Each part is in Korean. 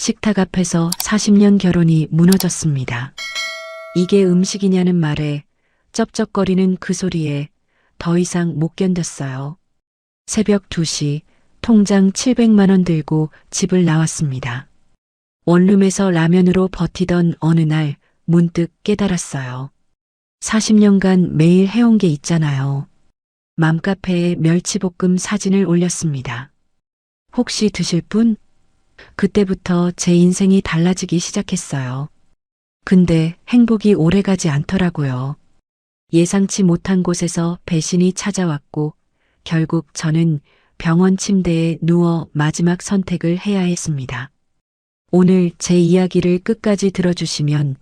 식탁 앞에서 40년 결혼이 무너졌습니다. 이게 음식이냐는 말에, 쩝쩝거리는 그 소리에 더 이상 못 견뎠어요. 새벽 2시 통장 700만 원 들고 집을 나왔습니다. 원룸에서 라면으로 버티던 어느 날 문득 깨달았어요. 40년간 매일 해온 게 있잖아요. 맘카페에 멸치볶음 사진을 올렸습니다. 혹시 드실 분? 그때부터 제 인생이 달라지기 시작했어요. 근데 행복이 오래가지 않더라고요. 예상치 못한 곳에서 배신이 찾아왔고 결국 저는 병원 침대에 누워 마지막 선택을 해야 했습니다. 오늘 제 이야기를 끝까지 들어주시면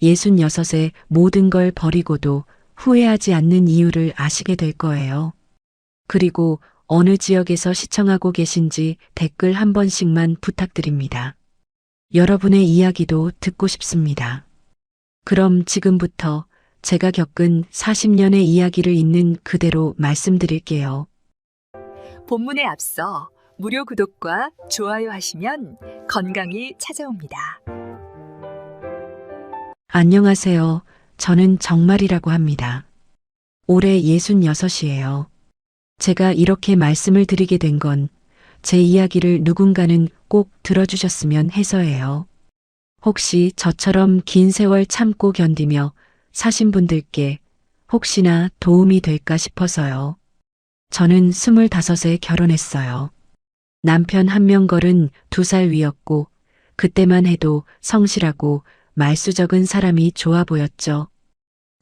66에 모든 걸 버리고도 후회하지 않는 이유를 아시게 될 거예요. 그리고 어느 지역에서 시청하고 계신지 댓글 한 번씩만 부탁드립니다. 여러분의 이야기도 듣고 싶습니다. 그럼 지금부터 제가 겪은 40년의 이야기를 있는 그대로 말씀드릴게요. 본문에 앞서 무료 구독과 좋아요 하시면 건강이 찾아옵니다. 안녕하세요. 저는 정말이라고 합니다. 올해 66이에요. 제가 이렇게 말씀을 드리게 된 건 제 이야기를 누군가는 꼭 들어주셨으면 해서예요. 혹시 저처럼 긴 세월 참고 견디며 사신 분들께 혹시나 도움이 될까 싶어서요. 저는 25에 결혼했어요. 남편 한 명 걸은 2살 위였고 그때만 해도 성실하고 말수 적은 사람이 좋아 보였죠.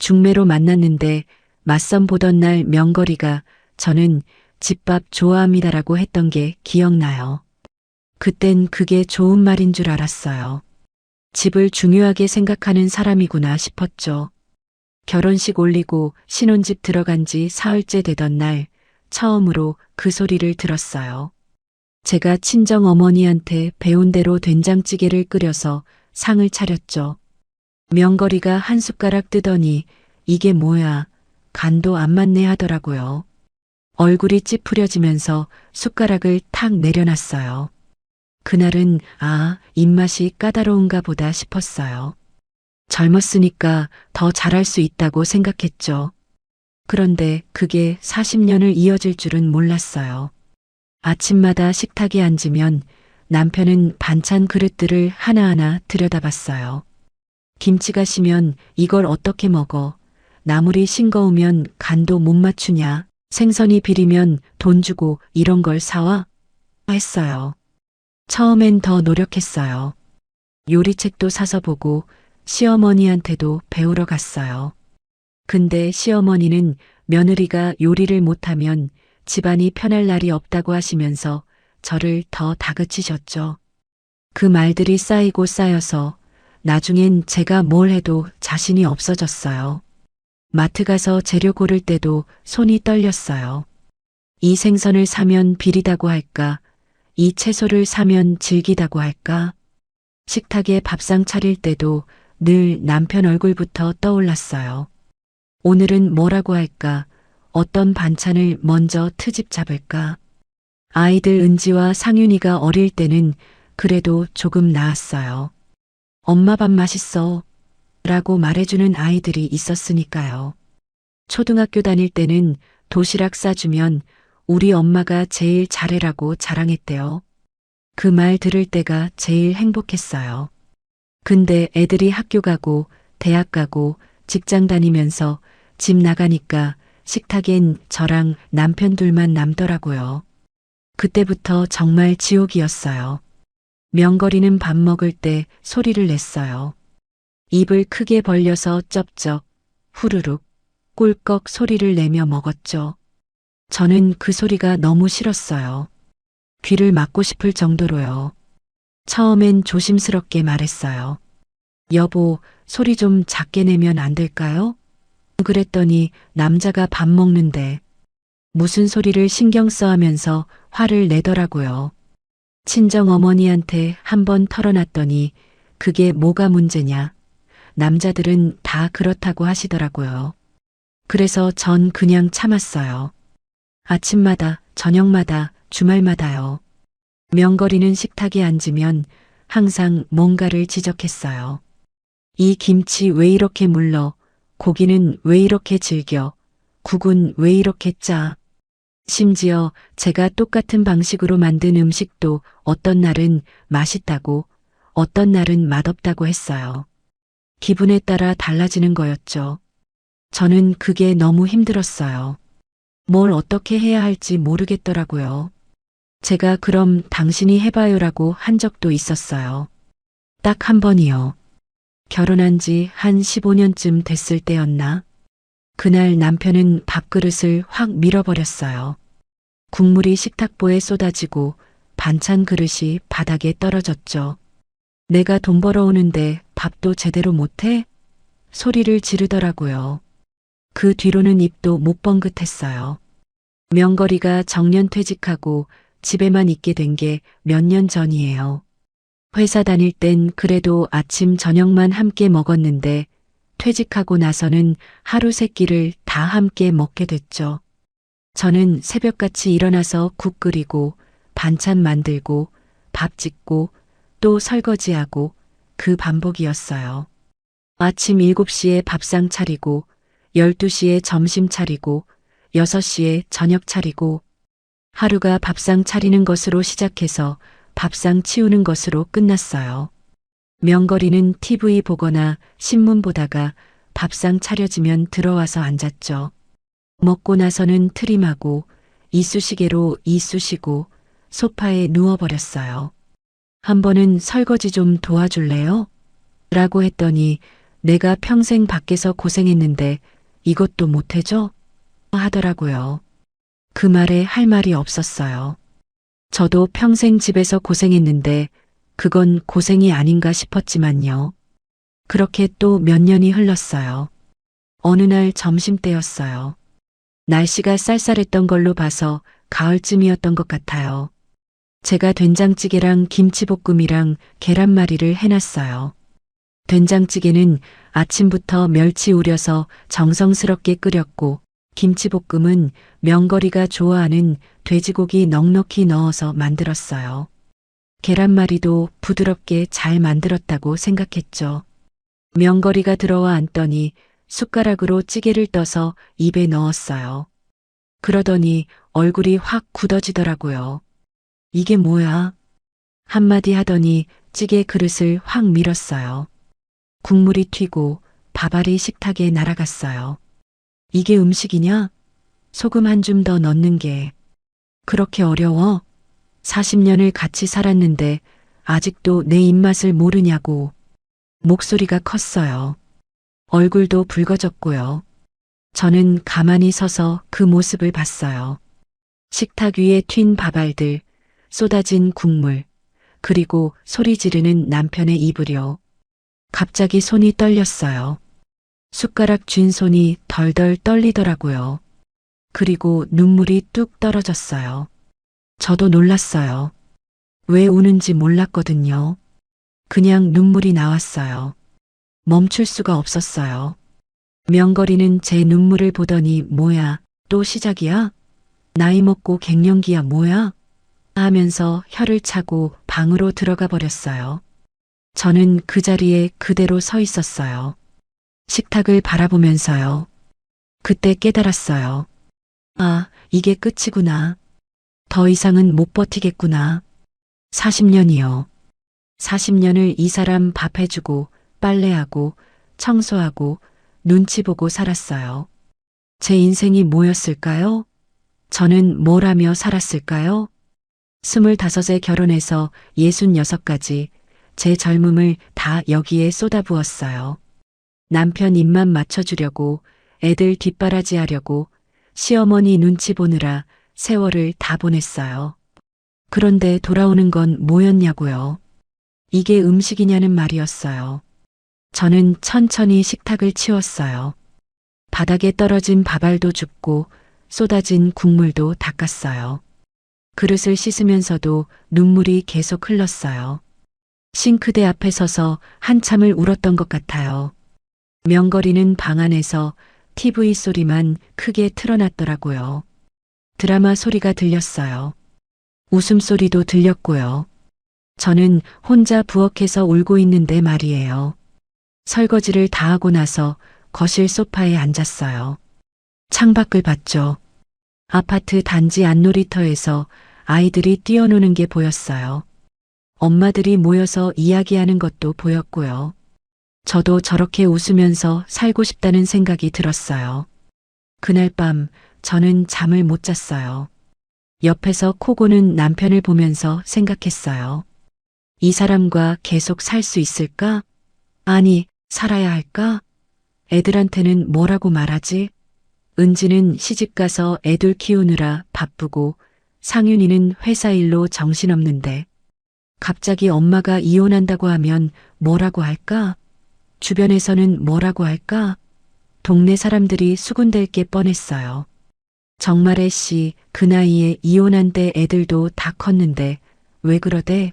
중매로 만났는데 맞선 보던 날 명거리가 저는 집밥 좋아합니다라고 했던 게 기억나요. 그땐 그게 좋은 말인 줄 알았어요. 집을 중요하게 생각하는 사람이구나 싶었죠. 결혼식 올리고 신혼집 들어간 지 사흘째 되던 날 처음으로 그 소리를 들었어요. 제가 친정 어머니한테 배운 대로 된장찌개를 끓여서 상을 차렸죠. 명거리가 한 숟가락 뜨더니 이게 뭐야, 간도 안 맞네 하더라고요. 얼굴이 찌푸려지면서 숟가락을 탁 내려놨어요. 그날은 입맛이 까다로운가 보다 싶었어요. 젊었으니까 더 잘할 수 있다고 생각했죠. 그런데 그게 40년을 이어질 줄은 몰랐어요. 아침마다 식탁에 앉으면 남편은 반찬 그릇들을 하나하나 들여다봤어요. 김치가 시면 이걸 어떻게 먹어? 나물이 싱거우면 간도 못 맞추냐? 생선이 비리면 돈 주고 이런 걸 사와? 했어요. 처음엔 더 노력했어요. 요리책도 사서 보고 시어머니한테도 배우러 갔어요. 근데 시어머니는 며느리가 요리를 못하면 집안이 편할 날이 없다고 하시면서 저를 더 다그치셨죠. 그 말들이 쌓이고 쌓여서 나중엔 제가 뭘 해도 자신이 없어졌어요. 마트 가서 재료 고를 때도 손이 떨렸어요. 이 생선을 사면 비리다고 할까? 이 채소를 사면 질기다고 할까? 식탁에 밥상 차릴 때도 늘 남편 얼굴부터 떠올랐어요. 오늘은 뭐라고 할까? 어떤 반찬을 먼저 트집 잡을까? 아이들 은지와 상윤이가 어릴 때는 그래도 조금 나았어요. 엄마 밥 맛있어 라고 말해주는 아이들이 있었으니까요. 초등학교 다닐 때는 도시락 싸주면 우리 엄마가 제일 잘해라고 자랑했대요. 그 말 들을 때가 제일 행복했어요. 근데 애들이 학교 가고 대학 가고 직장 다니면서 집 나가니까 식탁엔 저랑 남편 둘만 남더라고요. 그때부터 정말 지옥이었어요. 명거리는 밥 먹을 때 소리를 냈어요. 입을 크게 벌려서 쩝쩝, 후루룩, 꿀꺽 소리를 내며 먹었죠. 저는 그 소리가 너무 싫었어요. 귀를 막고 싶을 정도로요. 처음엔 조심스럽게 말했어요. 여보, 소리 좀 작게 내면 안 될까요? 그랬더니 남자가 밥 먹는데 무슨 소리를 신경 써 하면서 화를 내더라고요. 친정 어머니한테 한번 털어놨더니 그게 뭐가 문제냐. 남자들은 다 그렇다고 하시더라고요. 그래서 전 그냥 참았어요. 아침마다, 저녁마다, 주말마다요. 명거리는 식탁에 앉으면 항상 뭔가를 지적했어요. 이 김치 왜 이렇게 물러? 고기는 왜 이렇게 질겨? 국은 왜 이렇게 짜? 심지어 제가 똑같은 방식으로 만든 음식도 어떤 날은 맛있다고, 어떤 날은 맛없다고 했어요. 기분에 따라 달라지는 거였죠. 저는 그게 너무 힘들었어요. 뭘 어떻게 해야 할지 모르겠더라고요. 제가 그럼 당신이 해봐요라고 한 적도 있었어요. 딱 한 번이요. 결혼한 지 한 15년쯤 됐을 때였나? 그날 남편은 밥그릇을 확 밀어버렸어요. 국물이 식탁보에 쏟아지고 반찬 그릇이 바닥에 떨어졌죠. 내가 돈 벌어오는데 밥도 제대로 못해? 소리를 지르더라고요. 그 뒤로는 입도 못 뻥긋했어요. 명거리가 정년퇴직하고 집에만 있게 된 게 몇 년 전이에요. 회사 다닐 땐 그래도 아침 저녁만 함께 먹었는데 퇴직하고 나서는 하루 세 끼를 다 함께 먹게 됐죠. 저는 새벽같이 일어나서 국 끓이고 반찬 만들고 밥 짓고 또 설거지하고 그 반복이었어요. 아침 7시에 밥상 차리고 12시에 점심 차리고 6시에 저녁 차리고 하루가 밥상 차리는 것으로 시작해서 밥상 치우는 것으로 끝났어요. 명거리는 TV 보거나 신문 보다가 밥상 차려지면 들어와서 앉았죠. 먹고 나서는 트림하고 이쑤시개로 이쑤시고 소파에 누워버렸어요. 한 번은 설거지 좀 도와줄래요? 라고 했더니 내가 평생 밖에서 고생했는데 이것도 못해줘? 하더라고요. 그 말에 할 말이 없었어요. 저도 평생 집에서 고생했는데 그건 고생이 아닌가 싶었지만요. 그렇게 또 몇 년이 흘렀어요. 어느 날 점심때였어요. 날씨가 쌀쌀했던 걸로 봐서 가을쯤이었던 것 같아요. 제가 된장찌개랑 김치볶음이랑 계란말이를 해놨어요. 된장찌개는 아침부터 멸치 우려서 정성스럽게 끓였고 김치볶음은 명거리가 좋아하는 돼지고기 넉넉히 넣어서 만들었어요. 계란말이도 부드럽게 잘 만들었다고 생각했죠. 명거리가 들어와 앉더니 숟가락으로 찌개를 떠서 입에 넣었어요. 그러더니 얼굴이 확 굳어지더라고요. 이게 뭐야? 한마디 하더니 찌개 그릇을 확 밀었어요. 국물이 튀고 밥알이 식탁에 날아갔어요. 이게 음식이냐? 소금 한 줌 더 넣는 게 그렇게 어려워? 40년을 같이 살았는데 아직도 내 입맛을 모르냐고. 목소리가 컸어요. 얼굴도 붉어졌고요. 저는 가만히 서서 그 모습을 봤어요. 식탁 위에 튄 밥알들, 쏟아진 국물, 그리고 소리 지르는 남편의 입으려. 갑자기 손이 떨렸어요. 숟가락 쥔 손이 덜덜 떨리더라고요. 그리고 눈물이 뚝 떨어졌어요. 저도 놀랐어요. 왜 우는지 몰랐거든요. 그냥 눈물이 나왔어요. 멈출 수가 없었어요. 명거리는 제 눈물을 보더니 뭐야, 또 시작이야? 나이 먹고 갱년기야 뭐야? 하면서 혀를 차고 방으로 들어가 버렸어요. 저는 그 자리에 그대로 서 있었어요. 식탁을 바라보면서요. 그때 깨달았어요. 아, 이게 끝이구나. 더 이상은 못 버티겠구나. 40년이요. 40년을 이 사람 밥 해주고 빨래하고 청소하고 눈치 보고 살았어요. 제 인생이 뭐였을까요? 저는 뭘 하며 살았을까요? 25에 결혼해서 66까지 제 젊음을 다 여기에 쏟아부었어요. 남편 입만 맞춰주려고, 애들 뒷바라지 하려고, 시어머니 눈치 보느라 세월을 다 보냈어요. 그런데 돌아오는 건 뭐였냐고요? 이게 음식이냐는 말이었어요. 저는 천천히 식탁을 치웠어요. 바닥에 떨어진 밥알도 줍고 쏟아진 국물도 닦았어요. 그릇을 씻으면서도 눈물이 계속 흘렀어요. 싱크대 앞에 서서 한참을 울었던 것 같아요. 명거리는 방 안에서 TV 소리만 크게 틀어놨더라고요. 드라마 소리가 들렸어요. 웃음소리도 들렸고요. 저는 혼자 부엌에서 울고 있는데 말이에요. 설거지를 다 하고 나서 거실 소파에 앉았어요. 창밖을 봤죠. 아파트 단지 안놀이터에서 아이들이 뛰어노는 게 보였어요. 엄마들이 모여서 이야기하는 것도 보였고요. 저도 저렇게 웃으면서 살고 싶다는 생각이 들었어요. 그날 밤 저는 잠을 못 잤어요. 옆에서 코 고는 남편을 보면서 생각했어요. 이 사람과 계속 살 수 있을까? 아니, 살아야 할까? 애들한테는 뭐라고 말하지? 은지는 시집가서 애들 키우느라 바쁘고 상윤이는 회사 일로 정신없는데 갑자기 엄마가 이혼한다고 하면 뭐라고 할까? 주변에서는 뭐라고 할까? 동네 사람들이 수군댈 게 뻔했어요. 정말의 씨, 그 나이에 이혼한데 애들도 다 컸는데 왜 그러대?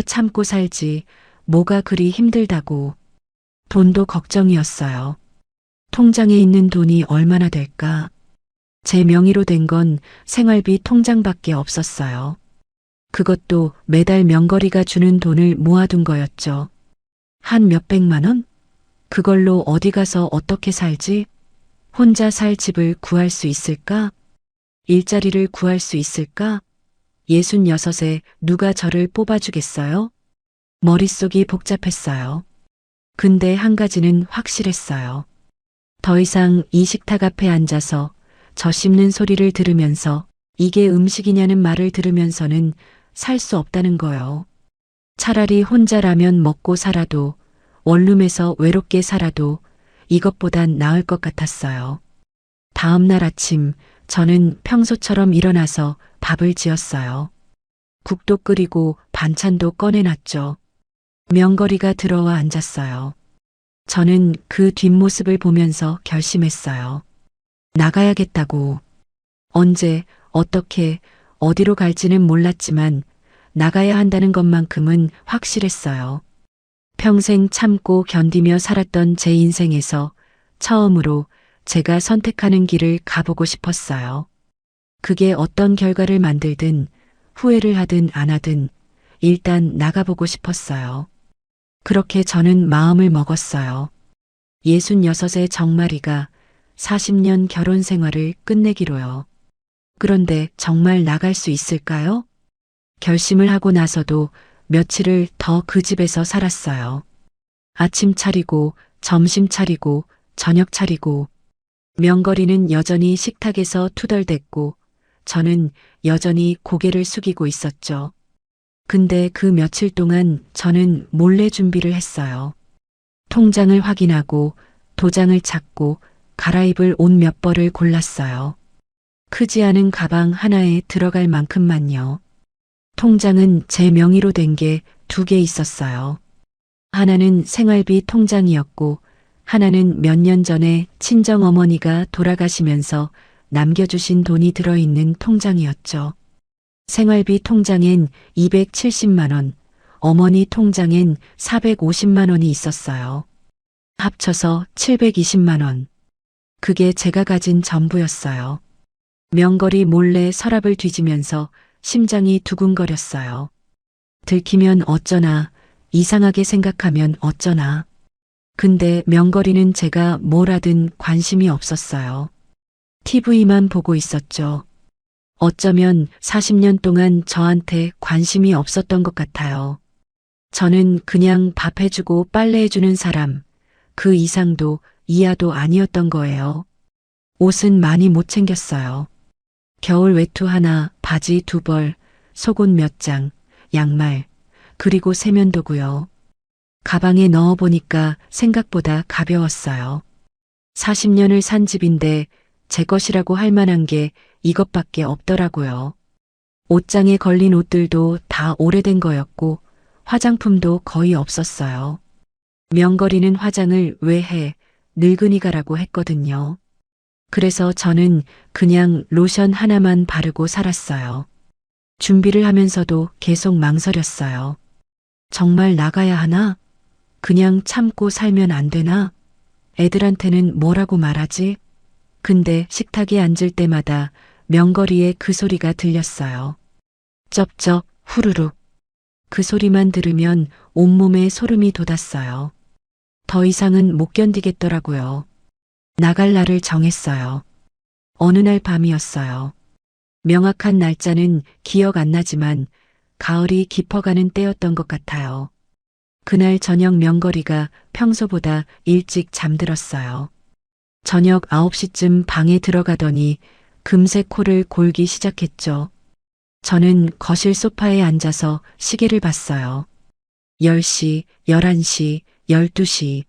참고 살지. 뭐가 그리 힘들다고. 돈도 걱정이었어요. 통장에 있는 돈이 얼마나 될까? 제 명의로 된 건 생활비 통장밖에 없었어요. 그것도 매달 명거리가 주는 돈을 모아둔 거였죠. 한 몇백만 원? 그걸로 어디 가서 어떻게 살지? 혼자 살 집을 구할 수 있을까? 일자리를 구할 수 있을까? 66에 누가 저를 뽑아주겠어요? 머릿속이 복잡했어요. 근데 한 가지는 확실했어요. 더 이상 이 식탁 앞에 앉아서 저 씹는 소리를 들으면서 이게 음식이냐는 말을 들으면서는 살 수 없다는 거요. 차라리 혼자 라면 먹고 살아도 원룸에서 외롭게 살아도 이것보단 나을 것 같았어요. 다음 날 아침 저는 평소처럼 일어나서 밥을 지었어요. 국도 끓이고 반찬도 꺼내놨죠. 명거리가 들어와 앉았어요. 저는 그 뒷모습을 보면서 결심했어요. 나가야겠다고. 언제, 어떻게, 어디로 갈지는 몰랐지만 나가야 한다는 것만큼은 확실했어요. 평생 참고 견디며 살았던 제 인생에서 처음으로 제가 선택하는 길을 가보고 싶었어요. 그게 어떤 결과를 만들든 후회를 하든 안 하든 일단 나가보고 싶었어요. 그렇게 저는 마음을 먹었어요. 66의 정마리가 40년 결혼 생활을 끝내기로요. 그런데 정말 나갈 수 있을까요? 결심을 하고 나서도 며칠을 더 그 집에서 살았어요. 아침 차리고 점심 차리고 저녁 차리고 명거리는 여전히 식탁에서 투덜댔고 저는 여전히 고개를 숙이고 있었죠. 근데 그 며칠 동안 저는 몰래 준비를 했어요. 통장을 확인하고 도장을 찾고 갈아입을 옷 몇 벌을 골랐어요. 크지 않은 가방 하나에 들어갈 만큼만요. 통장은 제 명의로 된 게 2개 있었어요. 하나는 생활비 통장이었고 하나는 몇 년 전에 친정 어머니가 돌아가시면서 남겨주신 돈이 들어있는 통장이었죠. 생활비 통장엔 270만 원, 어머니 통장엔 450만 원이 있었어요. 합쳐서 720만 원. 그게 제가 가진 전부였어요. 명거리 몰래 서랍을 뒤지면서 심장이 두근거렸어요. 들키면 어쩌나, 이상하게 생각하면 어쩌나. 근데 명거리는 제가 뭘 하든 관심이 없었어요. TV만 보고 있었죠. 어쩌면 40년 동안 저한테 관심이 없었던 것 같아요. 저는 그냥 밥 해주고 빨래 해주는 사람, 그 이상도 이하도 아니었던 거예요. 옷은 많이 못 챙겼어요. 겨울 외투 하나, 바지 2벌, 속옷 몇 장, 양말, 그리고 세면도구요. 가방에 넣어보니까 생각보다 가벼웠어요. 40년을 산 집인데 제 것이라고 할 만한 게 이것밖에 없더라고요. 옷장에 걸린 옷들도 다 오래된 거였고 화장품도 거의 없었어요. 명거리는 화장을 왜 해? 늙은이가라고 했거든요. 그래서 저는 그냥 로션 하나만 바르고 살았어요. 준비를 하면서도 계속 망설였어요. 정말 나가야 하나? 그냥 참고 살면 안 되나? 애들한테는 뭐라고 말하지? 근데 식탁에 앉을 때마다 명거리에 그 소리가 들렸어요. 쩝쩝 후루룩. 그 소리만 들으면 온몸에 소름이 돋았어요. 더 이상은 못 견디겠더라고요. 나갈 날을 정했어요. 어느 날 밤이었어요. 명확한 날짜는 기억 안 나지만 가을이 깊어가는 때였던 것 같아요. 그날 저녁 명거리가 평소보다 일찍 잠들었어요. 저녁 9시쯤 방에 들어가더니 금세 코를 골기 시작했죠. 저는 거실 소파에 앉아서 시계를 봤어요. 10시, 11시, 12시.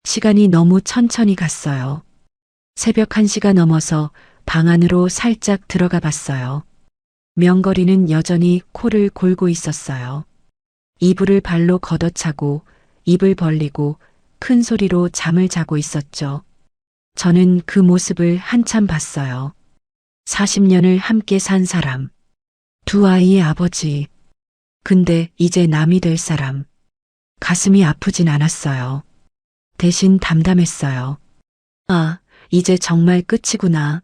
시간이 너무 천천히 갔어요. 새벽 1시가 넘어서 방 안으로 살짝 들어가 봤어요. 명거리는 여전히 코를 골고 있었어요. 이불을 발로 걷어차고 입을 벌리고 큰 소리로 잠을 자고 있었죠. 저는 그 모습을 한참 봤어요. 40년을 함께 산 사람. 두 아이의 아버지. 근데 이제 남이 될 사람. 가슴이 아프진 않았어요. 대신 담담했어요. 아, 이제 정말 끝이구나.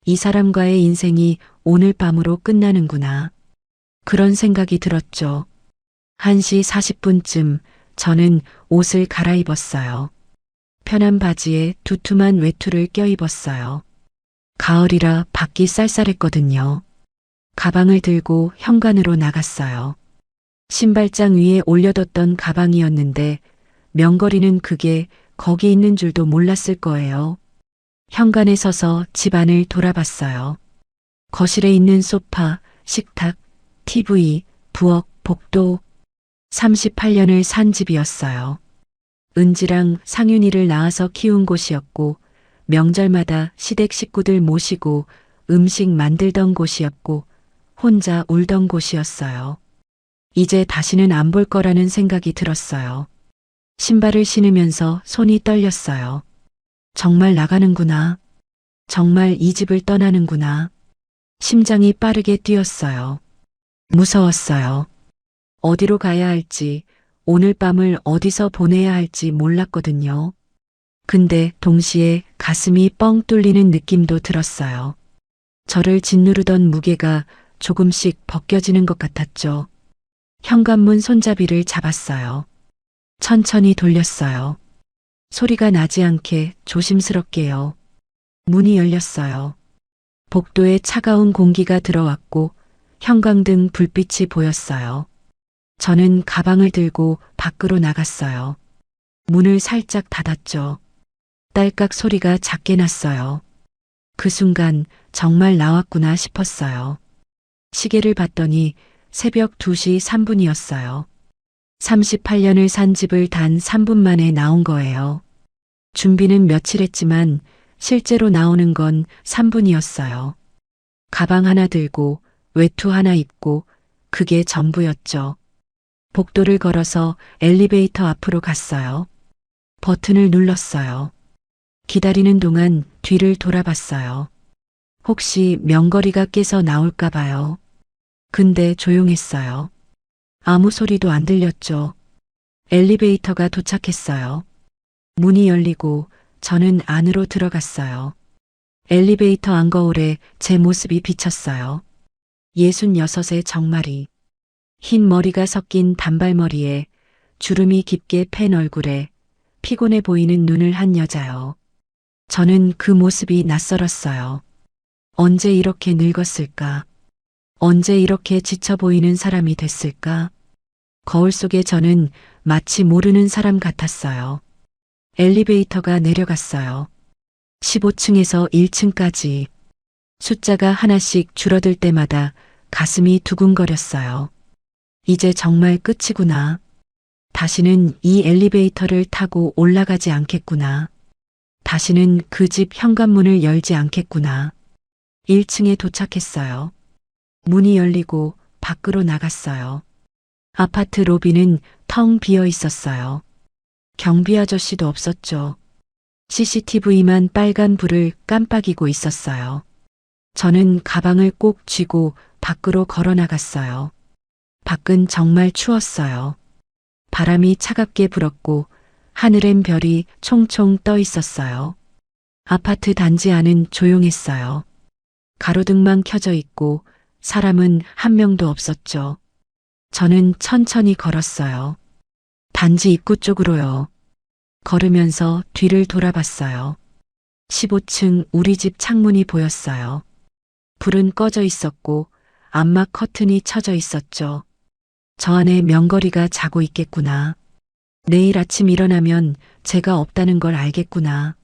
이 사람과의 인생이 오늘 밤으로 끝나는구나. 그런 생각이 들었죠. 1시 40분쯤 저는 옷을 갈아입었어요. 편한 바지에 두툼한 외투를 껴입었어요. 가을이라 밖이 쌀쌀했거든요. 가방을 들고 현관으로 나갔어요. 신발장 위에 올려뒀던 가방이었는데 명거리는 그게 거기 있는 줄도 몰랐을 거예요. 현관에 서서 집안을 돌아봤어요. 거실에 있는 소파, 식탁, TV, 부엌, 복도. 38년을 산 집이었어요. 은지랑 상윤이를 낳아서 키운 곳이었고 명절마다 시댁 식구들 모시고 음식 만들던 곳이었고 혼자 울던 곳이었어요. 이제 다시는 안 볼 거라는 생각이 들었어요. 신발을 신으면서 손이 떨렸어요. 정말 나가는구나. 정말 이 집을 떠나는구나. 심장이 빠르게 뛰었어요. 무서웠어요. 어디로 가야 할지, 오늘 밤을 어디서 보내야 할지 몰랐거든요. 근데 동시에 가슴이 뻥 뚫리는 느낌도 들었어요. 저를 짓누르던 무게가 조금씩 벗겨지는 것 같았죠. 현관문 손잡이를 잡았어요. 천천히 돌렸어요. 소리가 나지 않게 조심스럽게요. 문이 열렸어요. 복도에 차가운 공기가 들어왔고 형광등 불빛이 보였어요. 저는 가방을 들고 밖으로 나갔어요. 문을 살짝 닫았죠. 딸깍 소리가 작게 났어요. 그 순간 정말 나왔구나 싶었어요. 시계를 봤더니 새벽 2시 3분이었어요. 38년을 산 집을 단 3분 만에 나온 거예요. 준비는 며칠 했지만 실제로 나오는 건 3분이었어요. 가방 하나 들고 외투 하나 입고 그게 전부였죠. 복도를 걸어서 엘리베이터 앞으로 갔어요. 버튼을 눌렀어요. 기다리는 동안 뒤를 돌아봤어요. 혹시 명거리가 깨서 나올까 봐요. 근데 조용했어요. 아무 소리도 안 들렸죠. 엘리베이터가 도착했어요. 문이 열리고 저는 안으로 들어갔어요. 엘리베이터 안거울에 제 모습이 비쳤어요. 66의 정말이. 흰 머리가 섞인 단발머리에 주름이 깊게 팬 얼굴에 피곤해 보이는 눈을 한 여자요. 저는 그 모습이 낯설었어요. 언제 이렇게 늙었을까? 언제 이렇게 지쳐 보이는 사람이 됐을까? 거울 속에 저는 마치 모르는 사람 같았어요. 엘리베이터가 내려갔어요. 15층에서 1층까지. 숫자가 하나씩 줄어들 때마다 가슴이 두근거렸어요. 이제 정말 끝이구나. 다시는 이 엘리베이터를 타고 올라가지 않겠구나. 다시는 그 집 현관문을 열지 않겠구나. 1층에 도착했어요. 문이 열리고 밖으로 나갔어요. 아파트 로비는 텅 비어 있었어요. 경비 아저씨도 없었죠. CCTV만 빨간 불을 깜빡이고 있었어요. 저는 가방을 꼭 쥐고 밖으로 걸어 나갔어요. 밖은 정말 추웠어요. 바람이 차갑게 불었고 하늘엔 별이 총총 떠 있었어요. 아파트 단지 안은 조용했어요. 가로등만 켜져 있고 사람은 한 명도 없었죠. 저는 천천히 걸었어요. 단지 입구 쪽으로요. 걸으면서 뒤를 돌아봤어요. 15층 우리 집 창문이 보였어요. 불은 꺼져 있었고 암막 커튼이 쳐져 있었죠. 저 안에 명거리가 자고 있겠구나. 내일 아침 일어나면 제가 없다는 걸 알겠구나.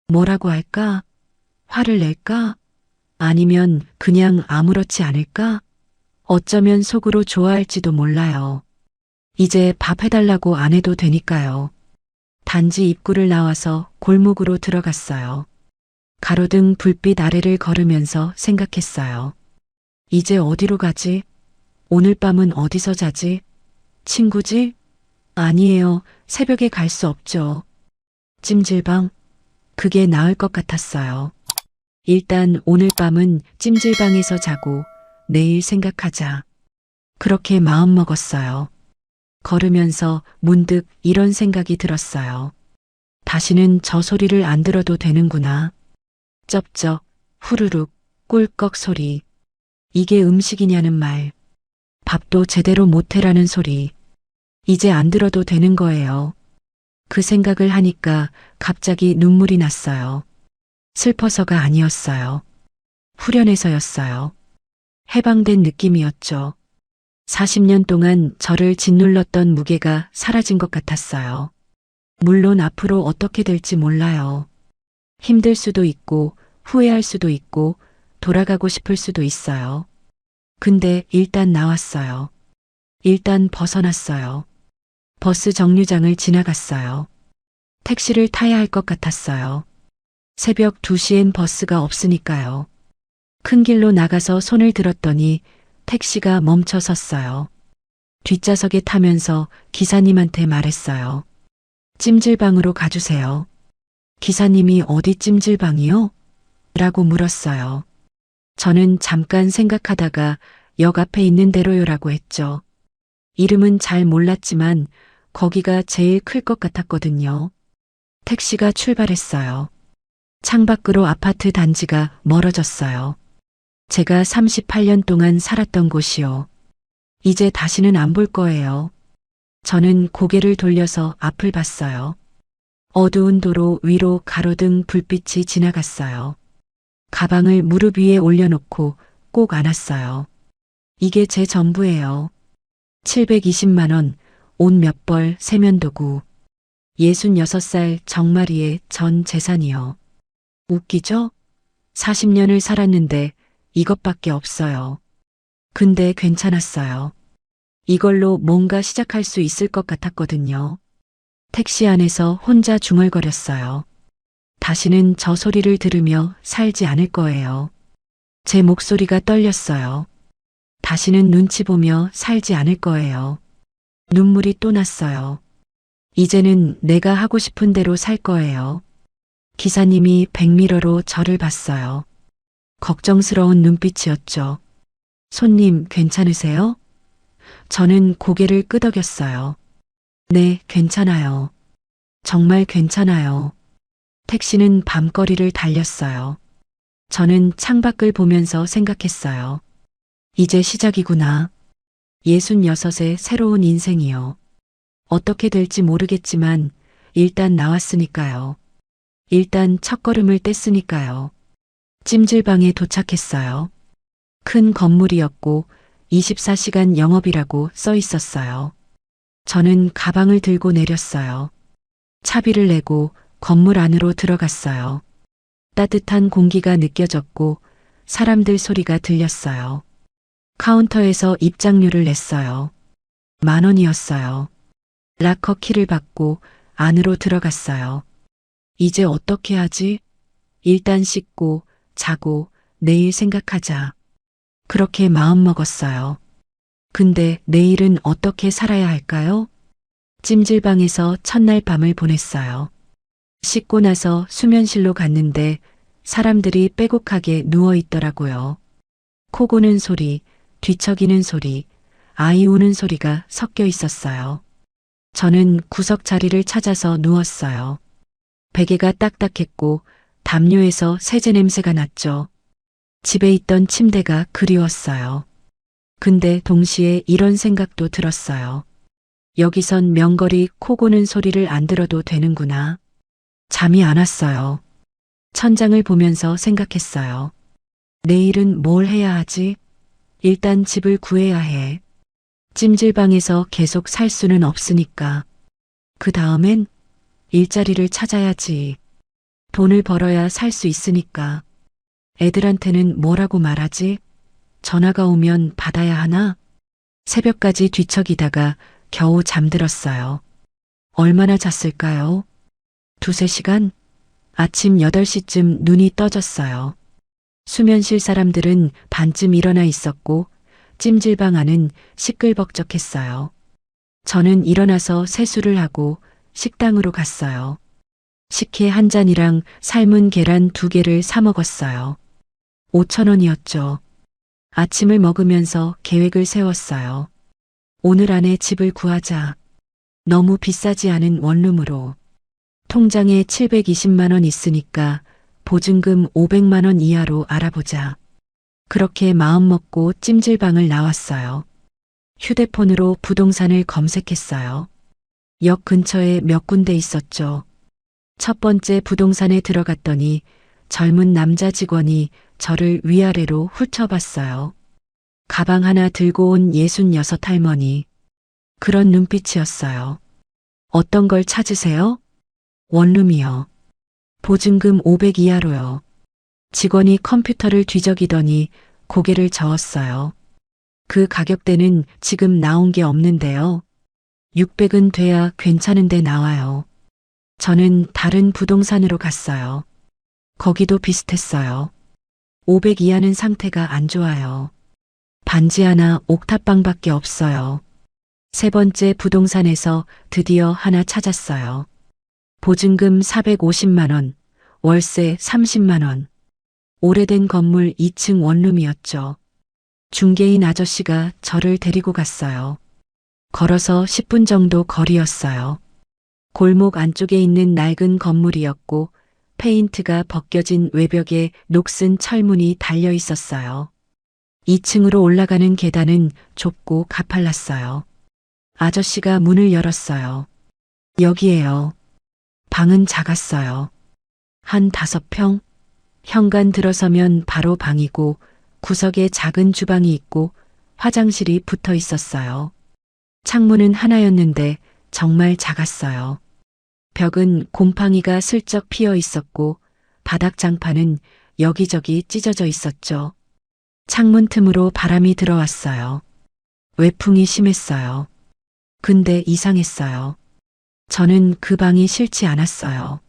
뭐라고 할까? 화를 낼까? 아니면 그냥 아무렇지 않을까? 어쩌면 속으로 좋아할지도 몰라요. 이제 밥 해달라고 안 해도 되니까요. 단지 입구를 나와서 골목으로 들어갔어요. 가로등 불빛 아래를 걸으면서 생각했어요. 이제 어디로 가지? 오늘 밤은 어디서 자지? 친구지? 아니에요. 새벽에 갈 수 없죠. 찜질방? 그게 나을 것 같았어요. 일단 오늘 밤은 찜질방에서 자고 내일 생각하자. 그렇게 마음먹었어요. 걸으면서 문득 이런 생각이 들었어요. 다시는 저 소리를 안 들어도 되는구나. 쩝쩝, 후루룩, 꿀꺽 소리. 이게 음식이냐는 말. 밥도 제대로 못해라는 소리. 이제 안 들어도 되는 거예요. 그 생각을 하니까 갑자기 눈물이 났어요. 슬퍼서가 아니었어요. 후련해서였어요. 해방된 느낌이었죠. 40년 동안 저를 짓눌렀던 무게가 사라진 것 같았어요. 물론 앞으로 어떻게 될지 몰라요. 힘들 수도 있고 후회할 수도 있고 돌아가고 싶을 수도 있어요. 근데 일단 나왔어요. 일단 벗어났어요. 버스 정류장을 지나갔어요. 택시를 타야 할 것 같았어요. 새벽 2시엔 버스가 없으니까요. 큰 길로 나가서 손을 들었더니 택시가 멈춰 섰어요. 뒷좌석에 타면서 기사님한테 말했어요. 찜질방으로 가주세요. 기사님이 어디 찜질방이요? 라고 물었어요. 저는 잠깐 생각하다가 역 앞에 있는 대로요라고 했죠. 이름은 잘 몰랐지만 거기가 제일 클 것 같았거든요. 택시가 출발했어요. 창밖으로 아파트 단지가 멀어졌어요. 제가 38년 동안 살았던 곳이요. 이제 다시는 안 볼 거예요. 저는 고개를 돌려서 앞을 봤어요. 어두운 도로 위로 가로등 불빛이 지나갔어요. 가방을 무릎 위에 올려놓고 꼭 안았어요. 이게 제 전부예요. 720만 원, 옷 몇 벌, 세면도구. 66살 정마리의 전 재산이요. 웃기죠? 40년을 살았는데 이것밖에 없어요. 근데 괜찮았어요. 이걸로 뭔가 시작할 수 있을 것 같았거든요. 택시 안에서 혼자 중얼거렸어요. 다시는 저 소리를 들으며 살지 않을 거예요. 제 목소리가 떨렸어요. 다시는 눈치 보며 살지 않을 거예요. 눈물이 또 났어요. 이제는 내가 하고 싶은 대로 살 거예요. 기사님이 백미러로 저를 봤어요. 걱정스러운 눈빛이었죠. 손님 괜찮으세요? 저는 고개를 끄덕였어요. 네, 괜찮아요. 정말 괜찮아요. 택시는 밤거리를 달렸어요. 저는 창밖을 보면서 생각했어요. 이제 시작이구나. 66의 새로운 인생이요. 어떻게 될지 모르겠지만 일단 나왔으니까요. 일단 첫걸음을 뗐으니까요. 찜질방에 도착했어요. 큰 건물이었고 24시간 영업이라고 써 있었어요. 저는 가방을 들고 내렸어요. 차비를 내고 건물 안으로 들어갔어요. 따뜻한 공기가 느껴졌고 사람들 소리가 들렸어요. 카운터에서 입장료를 냈어요. 10,000원이었어요. 락커 키를 받고 안으로 들어갔어요. 이제 어떻게 하지? 일단 씻고 자고 내일 생각하자. 그렇게 마음먹었어요. 근데 내일은 어떻게 살아야 할까요? 찜질방에서 첫날 밤을 보냈어요. 씻고 나서 수면실로 갔는데 사람들이 빼곡하게 누워 있더라고요. 코 고는 소리, 뒤척이는 소리, 아이 우는 소리가 섞여 있었어요. 저는 구석 자리를 찾아서 누웠어요. 베개가 딱딱했고 담요에서 세제 냄새가 났죠. 집에 있던 침대가 그리웠어요. 근데 동시에 이런 생각도 들었어요. 여기선 명거리 코 고는 소리를 안 들어도 되는구나. 잠이 안 왔어요. 천장을 보면서 생각했어요. 내일은 뭘 해야 하지? 일단 집을 구해야 해. 찜질방에서 계속 살 수는 없으니까. 그 다음엔 일자리를 찾아야지. 돈을 벌어야 살 수 있으니까. 애들한테는 뭐라고 말하지? 전화가 오면 받아야 하나? 새벽까지 뒤척이다가 겨우 잠들었어요. 얼마나 잤을까요? 두세 시간? 아침 8시쯤 눈이 떠졌어요. 수면실 사람들은 반쯤 일어나 있었고 찜질방 안은 시끌벅적했어요. 저는 일어나서 세수를 하고 식당으로 갔어요. 식혜 한 잔이랑 삶은 계란 2개를 사 먹었어요. 5,000원이었죠. 아침을 먹으면서 계획을 세웠어요. 오늘 안에 집을 구하자. 너무 비싸지 않은 원룸으로. 통장에 720만 원 있으니까 보증금 500만 원 이하로 알아보자. 그렇게 마음먹고 찜질방을 나왔어요. 휴대폰으로 부동산을 검색했어요. 역 근처에 몇 군데 있었죠. 첫 번째 부동산에 들어갔더니 젊은 남자 직원이 저를 위아래로 훑어봤어요. 가방 하나 들고 온 66 할머니. 그런 눈빛이었어요. 어떤 걸 찾으세요? 원룸이요. 보증금 500 이하로요. 직원이 컴퓨터를 뒤적이더니 고개를 저었어요. 그 가격대는 지금 나온 게 없는데요. 600은 돼야 괜찮은데 나와요. 저는 다른 부동산으로 갔어요. 거기도 비슷했어요. 500 이하는 상태가 안 좋아요. 반지 하나 옥탑방밖에 없어요. 세 번째 부동산에서 드디어 하나 찾았어요. 보증금 450만 원, 월세 30만 원. 오래된 건물 2층 원룸이었죠. 중개인 아저씨가 저를 데리고 갔어요. 걸어서 10분 정도 거리였어요. 골목 안쪽에 있는 낡은 건물이었고 페인트가 벗겨진 외벽에 녹슨 철문이 달려 있었어요. 2층으로 올라가는 계단은 좁고 가팔랐어요. 아저씨가 문을 열었어요. 여기에요. 방은 작았어요. 한 5평? 현관 들어서면 바로 방이고 구석에 작은 주방이 있고 화장실이 붙어 있었어요. 창문은 하나였는데 정말 작았어요. 벽은 곰팡이가 슬쩍 피어 있었고 바닥 장판은 여기저기 찢어져 있었죠. 창문 틈으로 바람이 들어왔어요. 외풍이 심했어요. 근데 이상했어요. 저는 그 방이 싫지 않았어요.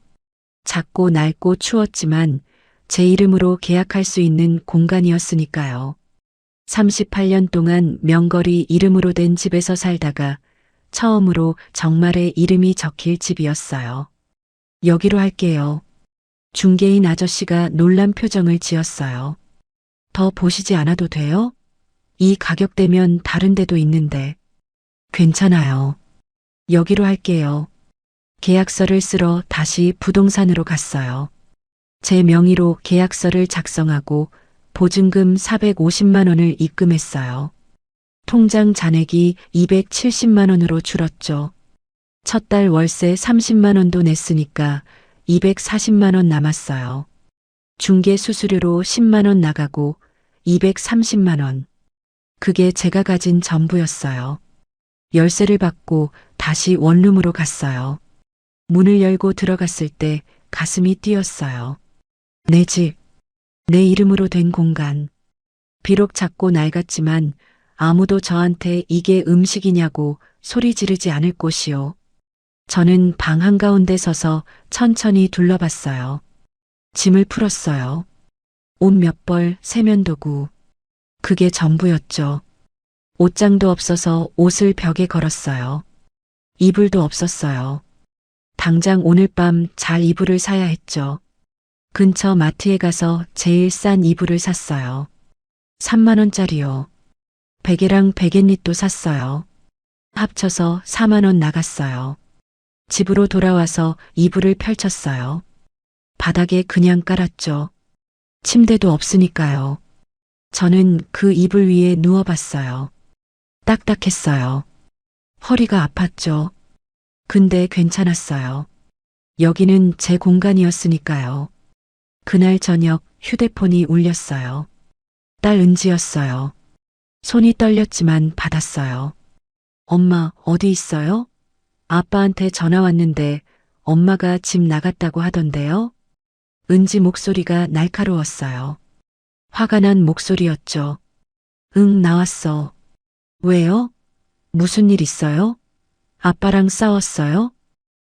작고 낡고 추웠지만 제 이름으로 계약할 수 있는 공간이었으니까요. 38년 동안 명거리 이름으로 된 집에서 살다가 처음으로 정말의 이름이 적힐 집이었어요. 여기로 할게요. 중개인 아저씨가 놀란 표정을 지었어요. 더 보시지 않아도 돼요? 이 가격대면 다른 데도 있는데. 괜찮아요. 여기로 할게요. 계약서를 쓰러 다시 부동산으로 갔어요. 제 명의로 계약서를 작성하고 보증금 450만 원을 입금했어요. 통장 잔액이 270만 원으로 줄었죠. 첫 달 월세 30만 원도 냈으니까 240만 원 남았어요. 중개 수수료로 10만 원 나가고 230만 원. 그게 제가 가진 전부였어요. 열쇠를 받고 다시 원룸으로 갔어요. 문을 열고 들어갔을 때 가슴이 뛰었어요. 내 집, 내 이름으로 된 공간. 비록 작고 낡았지만 아무도 저한테 이게 음식이냐고 소리 지르지 않을 곳이요. 저는 방 한가운데 서서 천천히 둘러봤어요. 짐을 풀었어요. 옷 몇 벌, 세면도구. 그게 전부였죠. 옷장도 없어서 옷을 벽에 걸었어요. 이불도 없었어요. 당장 오늘 밤 잘 이불을 사야 했죠. 근처 마트에 가서 제일 싼 이불을 샀어요. 3만 원짜리요. 베개랑 베갯잎도 샀어요. 합쳐서 4만 원 나갔어요. 집으로 돌아와서 이불을 펼쳤어요. 바닥에 그냥 깔았죠. 침대도 없으니까요. 저는 그 이불 위에 누워봤어요. 딱딱했어요. 허리가 아팠죠. 근데 괜찮았어요. 여기는 제 공간이었으니까요. 그날 저녁 휴대폰이 울렸어요. 딸 은지였어요. 손이 떨렸지만 받았어요. 엄마, 어디 있어요? 아빠한테 전화 왔는데 엄마가 집 나갔다고 하던데요? 은지 목소리가 날카로웠어요. 화가 난 목소리였죠. 응, 나왔어. 왜요? 무슨 일 있어요? 아빠랑 싸웠어요?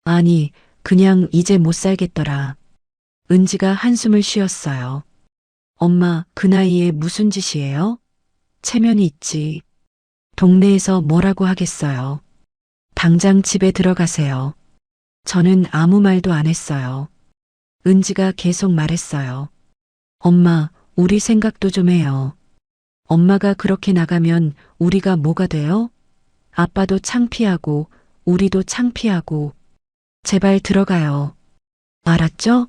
아니, 그냥 이제 못 살겠더라. 은지가 한숨을 쉬었어요. 엄마, 그 나이에 무슨 짓이에요? 체면이 있지. 동네에서 뭐라고 하겠어요. 당장 집에 들어가세요. 저는 아무 말도 안 했어요. 은지가 계속 말했어요. 엄마, 우리 생각도 좀 해요. 엄마가 그렇게 나가면 우리가 뭐가 돼요? 아빠도 창피하고 우리도 창피하고. 제발 들어가요. 알았죠?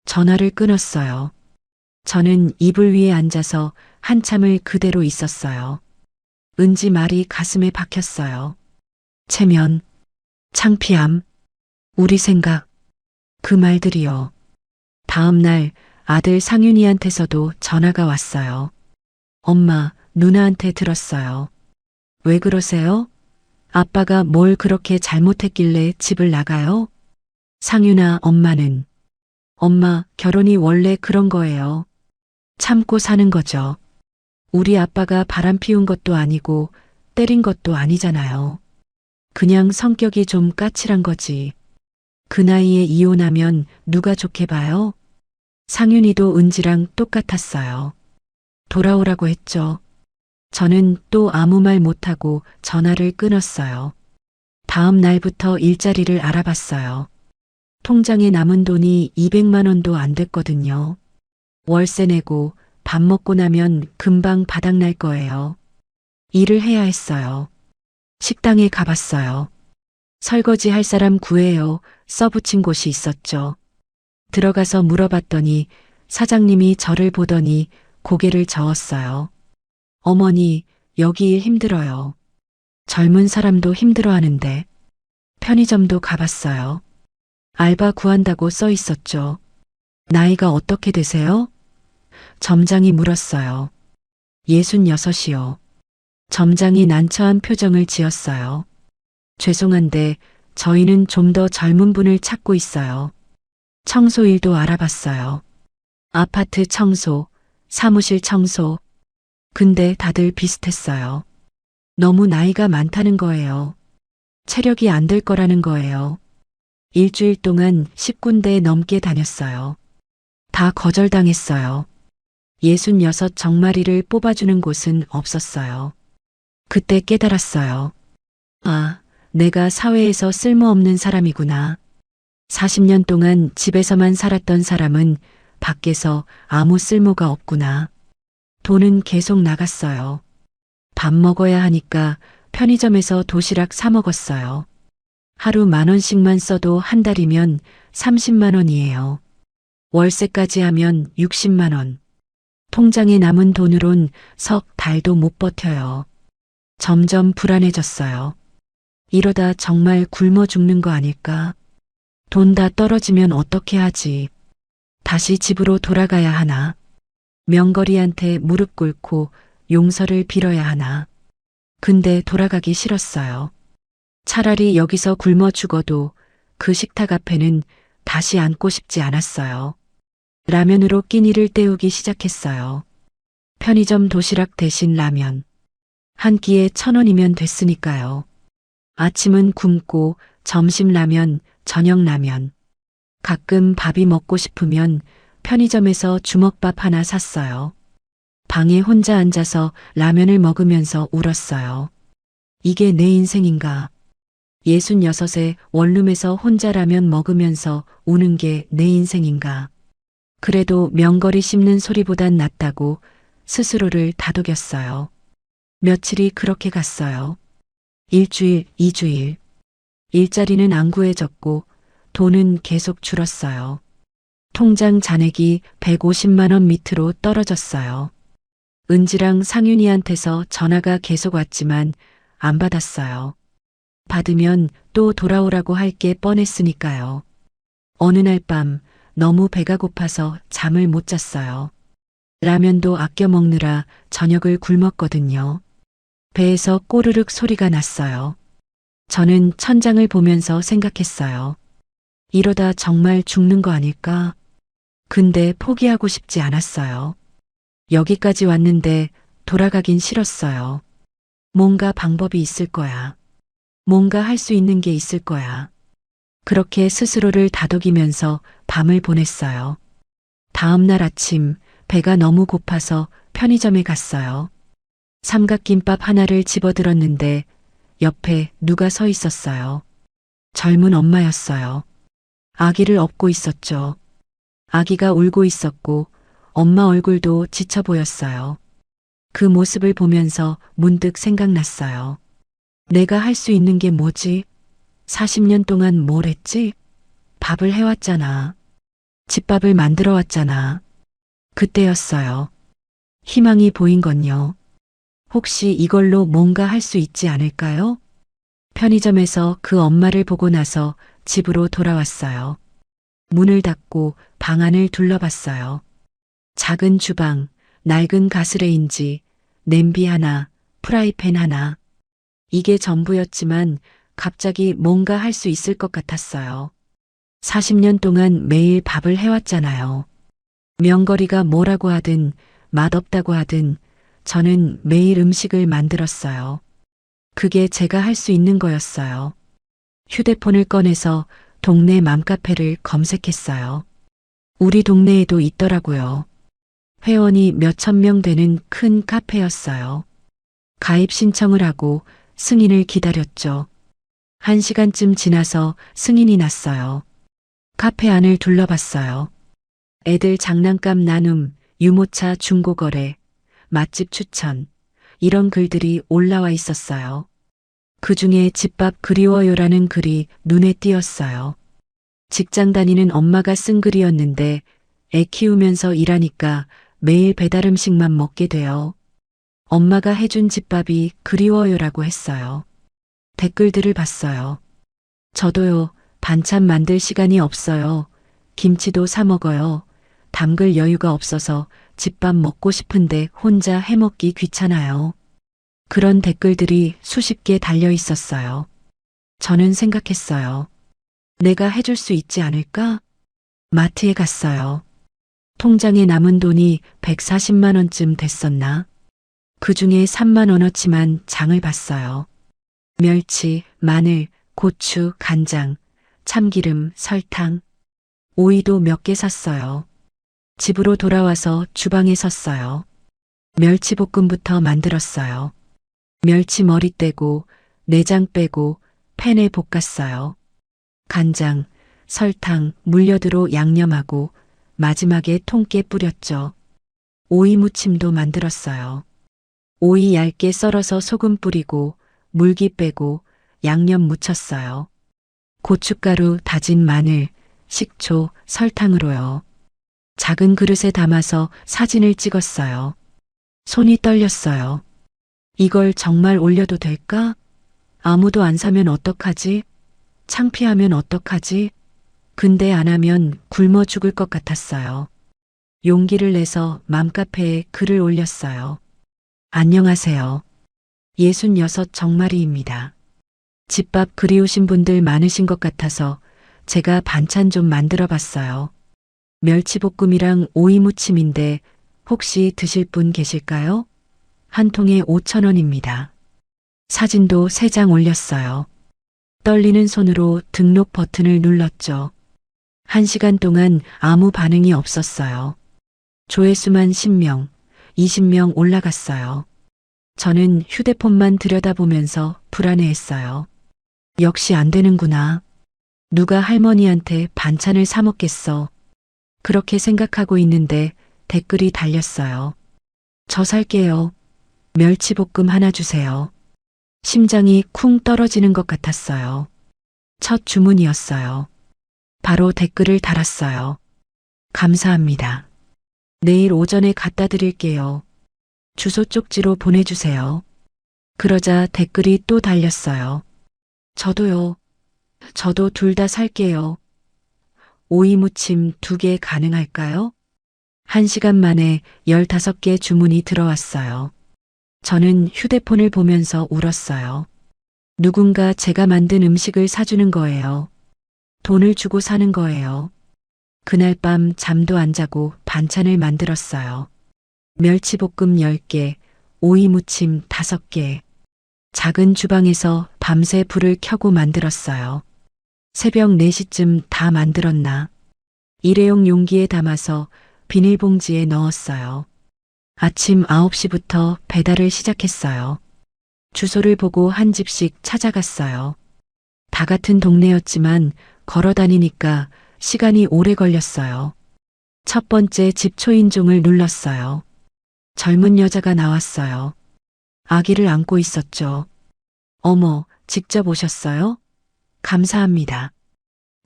전화를 끊었어요. 저는 이불 위에 앉아서 한참을 그대로 있었어요. 은지 말이 가슴에 박혔어요. 체면, 창피함, 우리 생각, 그 말들이요. 다음 날 아들 상윤이한테서도 전화가 왔어요. 엄마, 누나한테 들었어요. 왜 그러세요? 아빠가 뭘 그렇게 잘못했길래 집을 나가요? 상윤아, 엄마는. 엄마, 결혼이 원래 그런 거예요. 참고 사는 거죠. 우리 아빠가 바람 피운 것도 아니고 때린 것도 아니잖아요. 그냥 성격이 좀 까칠한 거지. 그 나이에 이혼하면 누가 좋게 봐요? 상윤이도 은지랑 똑같았어요. 돌아오라고 했죠. 저는 또 아무 말 못하고 전화를 끊었어요. 다음 날부터 일자리를 알아봤어요. 통장에 남은 돈이 200만 원도 안 됐거든요. 월세 내고 밥 먹고 나면 금방 바닥날 거예요. 일을 해야 했어요. 식당에 가봤어요. 설거지 할 사람 구해요. 써붙인 곳이 있었죠. 들어가서 물어봤더니 사장님이 저를 보더니 고개를 저었어요. 어머니, 여기 일 힘들어요. 젊은 사람도 힘들어하는데. 편의점도 가봤어요. 알바 구한다고 써 있었죠. 나이가 어떻게 되세요? 점장이 물었어요. 66이요. 점장이 난처한 표정을 지었어요. 죄송한데 저희는 좀 더 젊은 분을 찾고 있어요. 청소 일도 알아봤어요. 아파트 청소, 사무실 청소. 근데 다들 비슷했어요. 너무 나이가 많다는 거예요. 체력이 안 될 거라는 거예요. 일주일 동안 10군데 넘게 다녔어요. 다 거절당했어요. 66 정마리를 뽑아주는 곳은 없었어요. 그때 깨달았어요. 아, 내가 사회에서 쓸모없는 사람이구나. 40년 동안 집에서만 살았던 사람은 밖에서 아무 쓸모가 없구나. 돈은 계속 나갔어요. 밥 먹어야 하니까 편의점에서 도시락 사 먹었어요. 하루 10,000원씩만 써도 한 달이면 30만 원이에요. 월세까지 하면 60만 원. 통장에 남은 돈으론 석 달도 못 버텨요. 점점 불안해졌어요. 이러다 정말 굶어 죽는 거 아닐까? 돈 다 떨어지면 어떻게 하지? 다시 집으로 돌아가야 하나? 명거리한테 무릎 꿇고 용서를 빌어야 하나? 근데 돌아가기 싫었어요. 차라리 여기서 굶어 죽어도 그 식탁 앞에는 다시 앉고 싶지 않았어요. 라면으로 끼니를 때우기 시작했어요. 편의점 도시락 대신 라면. 한 끼에 1,000원이면 됐으니까요. 아침은 굶고 점심 라면, 저녁 라면. 가끔 밥이 먹고 싶으면 편의점에서 주먹밥 하나 샀어요. 방에 혼자 앉아서 라면을 먹으면서 울었어요. 이게 내 인생인가? 66에 원룸에서 혼자 라면 먹으면서 우는 게 내 인생인가? 그래도 명거리 씹는 소리보단 낫다고 스스로를 다독였어요. 며칠이 그렇게 갔어요. 일주일, 2주일. 일자리는 안 구해졌고 돈은 계속 줄었어요. 통장 잔액이 150만 원 밑으로 떨어졌어요. 은지랑 상윤이한테서 전화가 계속 왔지만 안 받았어요. 받으면 또 돌아오라고 할 게 뻔했으니까요. 어느 날 밤 너무 배가 고파서 잠을 못 잤어요. 라면도 아껴 먹느라 저녁을 굶었거든요. 배에서 꼬르륵 소리가 났어요. 저는 천장을 보면서 생각했어요. 이러다 정말 죽는 거 아닐까? 근데 포기하고 싶지 않았어요. 여기까지 왔는데 돌아가긴 싫었어요. 뭔가 방법이 있을 거야. 뭔가 할 수 있는 게 있을 거야. 그렇게 스스로를 다독이면서 밤을 보냈어요. 다음 날 아침 배가 너무 고파서 편의점에 갔어요. 삼각김밥 하나를 집어들었는데 옆에 누가 서 있었어요. 젊은 엄마였어요. 아기를 업고 있었죠. 아기가 울고 있었고 엄마 얼굴도 지쳐 보였어요. 그 모습을 보면서 문득 생각났어요. 내가 할 수 있는 게 뭐지? 40년 동안 뭘 했지? 밥을 해왔잖아. 집밥을 만들어 왔잖아. 그때였어요. 희망이 보인 건요. 혹시 이걸로 뭔가 할 수 있지 않을까요? 편의점에서 그 엄마를 보고 나서 집으로 돌아왔어요. 문을 닫고 방 안을 둘러봤어요. 작은 주방, 낡은 가스레인지, 냄비 하나, 프라이팬 하나. 이게 전부였지만 갑자기 뭔가 할 수 있을 것 같았어요. 40년 동안 매일 밥을 해왔잖아요. 명거리가 뭐라고 하든 맛없다고 하든 저는 매일 음식을 만들었어요. 그게 제가 할 수 있는 거였어요. 휴대폰을 꺼내서 동네 맘카페를 검색했어요. 우리 동네에도 있더라고요. 회원이 몇천 명 되는 큰 카페였어요. 가입 신청을 하고 승인을 기다렸죠. 1시간쯤 지나서 승인이 났어요. 카페 안을 둘러봤어요. 애들 장난감 나눔, 유모차 중고거래, 맛집 추천, 이런 글들이 올라와 있었어요. 그 중에 집밥 그리워요라는 글이 눈에 띄었어요. 직장 다니는 엄마가 쓴 글이었는데 애 키우면서 일하니까 매일 배달 음식만 먹게 돼요. 엄마가 해준 집밥이 그리워요라고 했어요. 댓글들을 봤어요. 저도요, 반찬 만들 시간이 없어요. 김치도 사 먹어요. 담글 여유가 없어서 집밥 먹고 싶은데 혼자 해먹기 귀찮아요. 그런 댓글들이 수십 개 달려 있었어요. 저는 생각했어요. 내가 해줄 수 있지 않을까? 마트에 갔어요. 통장에 남은 돈이 140만 원쯤 됐었나? 그 중에 3만 원어치만 장을 봤어요. 멸치, 마늘, 고추, 간장, 참기름, 설탕, 오이도 몇 개 샀어요. 집으로 돌아와서 주방에 섰어요. 멸치볶음부터 만들었어요. 멸치 머리 떼고 내장 빼고 팬에 볶았어요. 간장, 설탕, 물엿으로 양념하고 마지막에 통깨 뿌렸죠. 오이 무침도 만들었어요. 오이 얇게 썰어서 소금 뿌리고 물기 빼고 양념 묻혔어요. 고춧가루, 다진 마늘, 식초, 설탕으로요. 작은 그릇에 담아서 사진을 찍었어요. 손이 떨렸어요. 이걸 정말 올려도 될까? 아무도 안 사면 어떡하지? 창피하면 어떡하지? 근데 안 하면 굶어 죽을 것 같았어요. 용기를 내서 맘카페에 글을 올렸어요. 안녕하세요. 66 정마리입니다. 집밥 그리우신 분들 많으신 것 같아서 제가 반찬 좀 만들어 봤어요. 멸치볶음이랑 오이무침인데 혹시 드실 분 계실까요? 한 통에 5,000원입니다. 사진도 3장 올렸어요. 떨리는 손으로 등록 버튼을 눌렀죠. 1시간 동안 아무 반응이 없었어요. 조회수만 10명, 20명 올라갔어요. 저는 휴대폰만 들여다보면서 불안해했어요. 역시 안 되는구나. 누가 할머니한테 반찬을 사 먹겠어. 그렇게 생각하고 있는데 댓글이 달렸어요. 저 살게요. 멸치볶음 하나 주세요. 심장이 쿵 떨어지는 것 같았어요. 첫 주문이었어요. 바로 댓글을 달았어요. 감사합니다. 내일 오전에 갖다 드릴게요. 주소 쪽지로 보내주세요. 그러자 댓글이 또 달렸어요. 저도요. 저도 둘 다 살게요. 오이 무침 2개 가능할까요? 1시간 만에 15개 주문이 들어왔어요. 저는 휴대폰을 보면서 울었어요. 누군가 제가 만든 음식을 사주는 거예요. 돈을 주고 사는 거예요. 그날 밤 잠도 안 자고 반찬을 만들었어요. 멸치볶음 10개, 오이 무침 5개. 작은 주방에서 밤새 불을 켜고 만들었어요. 새벽 4시쯤 다 만들었나. 일회용 용기에 담아서 비닐봉지에 넣었어요. 아침 9시부터 배달을 시작했어요. 주소를 보고 한 집씩 찾아갔어요. 다 같은 동네였지만 걸어 다니니까 시간이 오래 걸렸어요. 첫 번째 집 초인종을 눌렀어요. 젊은 여자가 나왔어요. 아기를 안고 있었죠. 어머, 직접 오셨어요? 감사합니다.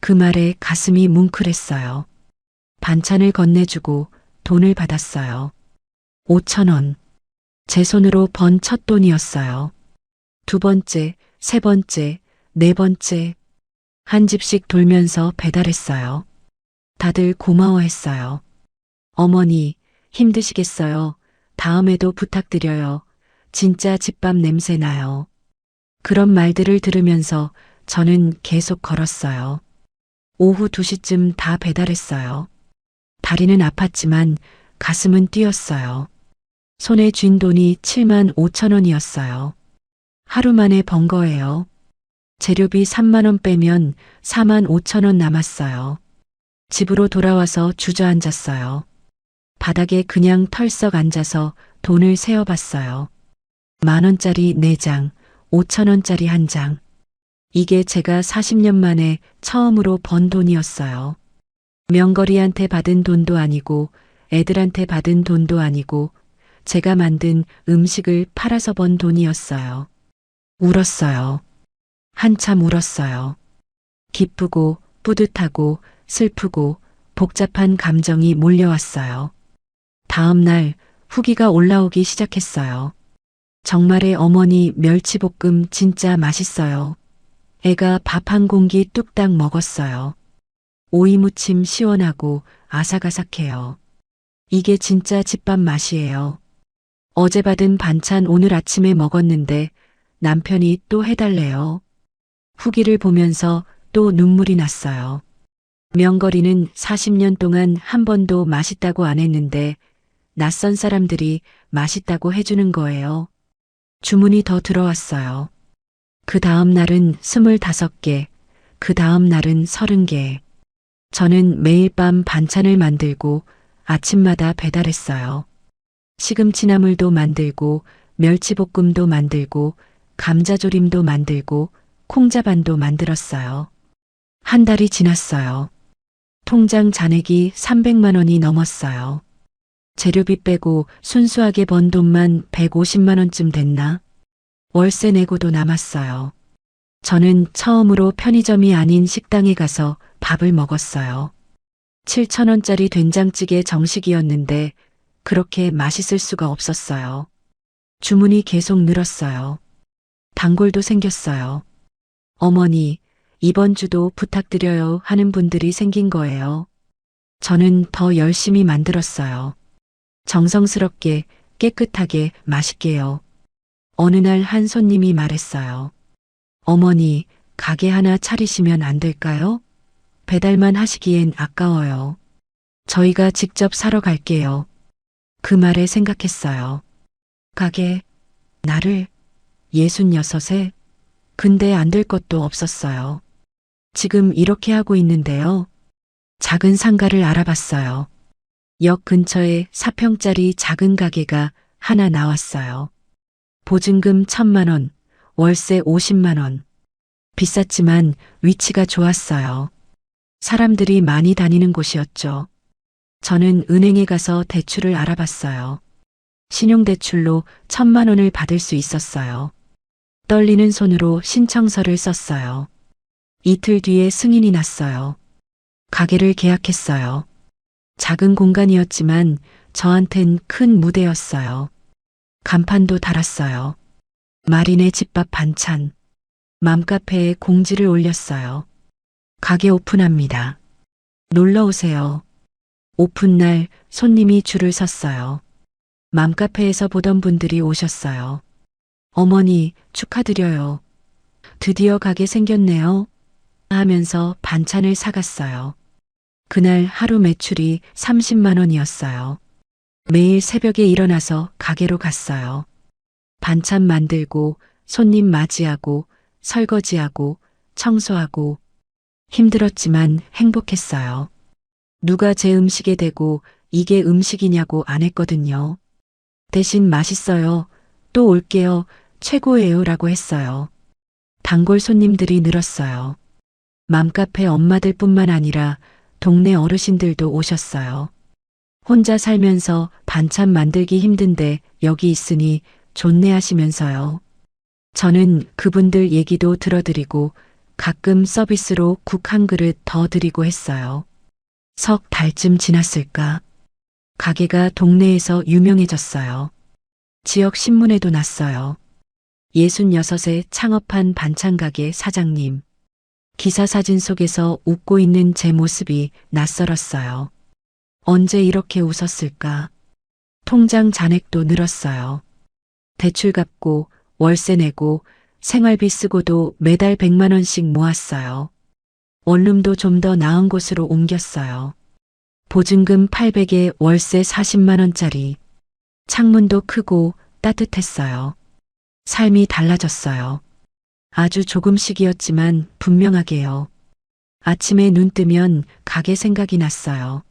그 말에 가슴이 뭉클했어요. 반찬을 건네주고 돈을 받았어요. 5,000원. 제 손으로 번 첫 돈이었어요. 2번째, 3번째, 4번째. 한 집씩 돌면서 배달했어요. 다들 고마워했어요. 어머니, 힘드시겠어요? 다음에도 부탁드려요. 진짜 집밥 냄새 나요. 그런 말들을 들으면서 저는 계속 걸었어요. 오후 2시쯤 다 배달했어요. 다리는 아팠지만 가슴은 뛰었어요. 손에 쥔 돈이 75,000원이었어요. 하루 만에 번 거예요. 재료비 3만 원 빼면 45,000원 남았어요. 집으로 돌아와서 주저앉았어요. 바닥에 그냥 털썩 앉아서 돈을 세어봤어요. 10,000원짜리 4장, 5,000원짜리 1장. 이게 제가 40년 만에 처음으로 번 돈이었어요. 명거리한테 받은 돈도 아니고 애들한테 받은 돈도 아니고 제가 만든 음식을 팔아서 번 돈이었어요. 울었어요. 한참 울었어요. 기쁘고 뿌듯하고 슬프고 복잡한 감정이 몰려왔어요. 다음 날 후기가 올라오기 시작했어요. 정말의 어머니 멸치볶음 진짜 맛있어요. 애가 밥 한 공기 뚝딱 먹었어요. 오이 무침 시원하고 아삭아삭해요. 이게 진짜 집밥 맛이에요. 어제 받은 반찬 오늘 아침에 먹었는데 남편이 또 해달래요. 후기를 보면서 또 눈물이 났어요. 명거리는 40년 동안 한 번도 맛있다고 안 했는데 낯선 사람들이 맛있다고 해주는 거예요. 주문이 더 들어왔어요. 그 다음 날은 25개, 그 다음 날은 30개. 저는 매일 밤 반찬을 만들고 아침마다 배달했어요. 시금치나물도 만들고 멸치볶음도 만들고 감자조림도 만들고 콩자반도 만들었어요. 한 달이 지났어요. 통장 잔액이 300만 원이 넘었어요. 재료비 빼고 순수하게 번 돈만 150만 원쯤 됐나? 월세 내고도 남았어요. 저는 처음으로 편의점이 아닌 식당에 가서 밥을 먹었어요. 7,000원짜리 된장찌개 정식이었는데 그렇게 맛있을 수가 없었어요. 주문이 계속 늘었어요. 단골도 생겼어요. 어머니, 이번 주도 부탁드려요 하는 분들이 생긴 거예요. 저는 더 열심히 만들었어요. 정성스럽게, 깨끗하게, 맛있게요. 어느 날 한 손님이 말했어요. 어머니, 가게 하나 차리시면 안 될까요? 배달만 하시기엔 아까워요. 저희가 직접 사러 갈게요. 그 말에 생각했어요. 가게, 나를, 66에? 근데 안 될 것도 없었어요. 지금 이렇게 하고 있는데요. 작은 상가를 알아봤어요. 역 근처에 4평짜리 작은 가게가 하나 나왔어요. 보증금 1,000만 원, 월세 50만 원. 비쌌지만 위치가 좋았어요. 사람들이 많이 다니는 곳이었죠. 저는 은행에 가서 대출을 알아봤어요. 신용대출로 1,000만 원을 받을 수 있었어요. 떨리는 손으로 신청서를 썼어요. 이틀 뒤에 승인이 났어요. 가게를 계약했어요. 작은 공간이었지만 저한텐 큰 무대였어요. 간판도 달았어요. 마린의 집밥 반찬. 맘카페에 공지를 올렸어요. 가게 오픈합니다. 놀러 오세요. 오픈날 손님이 줄을 섰어요. 맘카페에서 보던 분들이 오셨어요. 어머니, 축하드려요. 드디어 가게 생겼네요. 하면서 반찬을 사갔어요. 그날 하루 매출이 30만 원이었어요. 매일 새벽에 일어나서 가게로 갔어요. 반찬 만들고, 손님 맞이하고, 설거지하고, 청소하고. 힘들었지만 행복했어요. 누가 제 음식에 대고 이게 음식이냐고 안 했거든요. 대신 맛있어요. 또 올게요. 최고예요. 라고 했어요. 단골 손님들이 늘었어요. 맘카페 엄마들뿐만 아니라 동네 어르신들도 오셨어요. 혼자 살면서 반찬 만들기 힘든데 여기 있으니 좋네 하시면서요. 저는 그분들 얘기도 들어드리고 가끔 서비스로 국 한 그릇 더 드리고 했어요. 석 달쯤 지났을까? 가게가 동네에서 유명해졌어요. 지역 신문에도 났어요. 66에 창업한 반찬가게 사장님. 기사 사진 속에서 웃고 있는 제 모습이 낯설었어요. 언제 이렇게 웃었을까? 통장 잔액도 늘었어요. 대출 갚고 월세 내고 생활비 쓰고도 매달 100만 원씩 모았어요. 원룸도 좀 더 나은 곳으로 옮겼어요. 보증금 800에 월세 40만 원짜리. 창문도 크고 따뜻했어요. 삶이 달라졌어요. 아주 조금씩이었지만 분명하게요. 아침에 눈 뜨면 가게 생각이 났어요.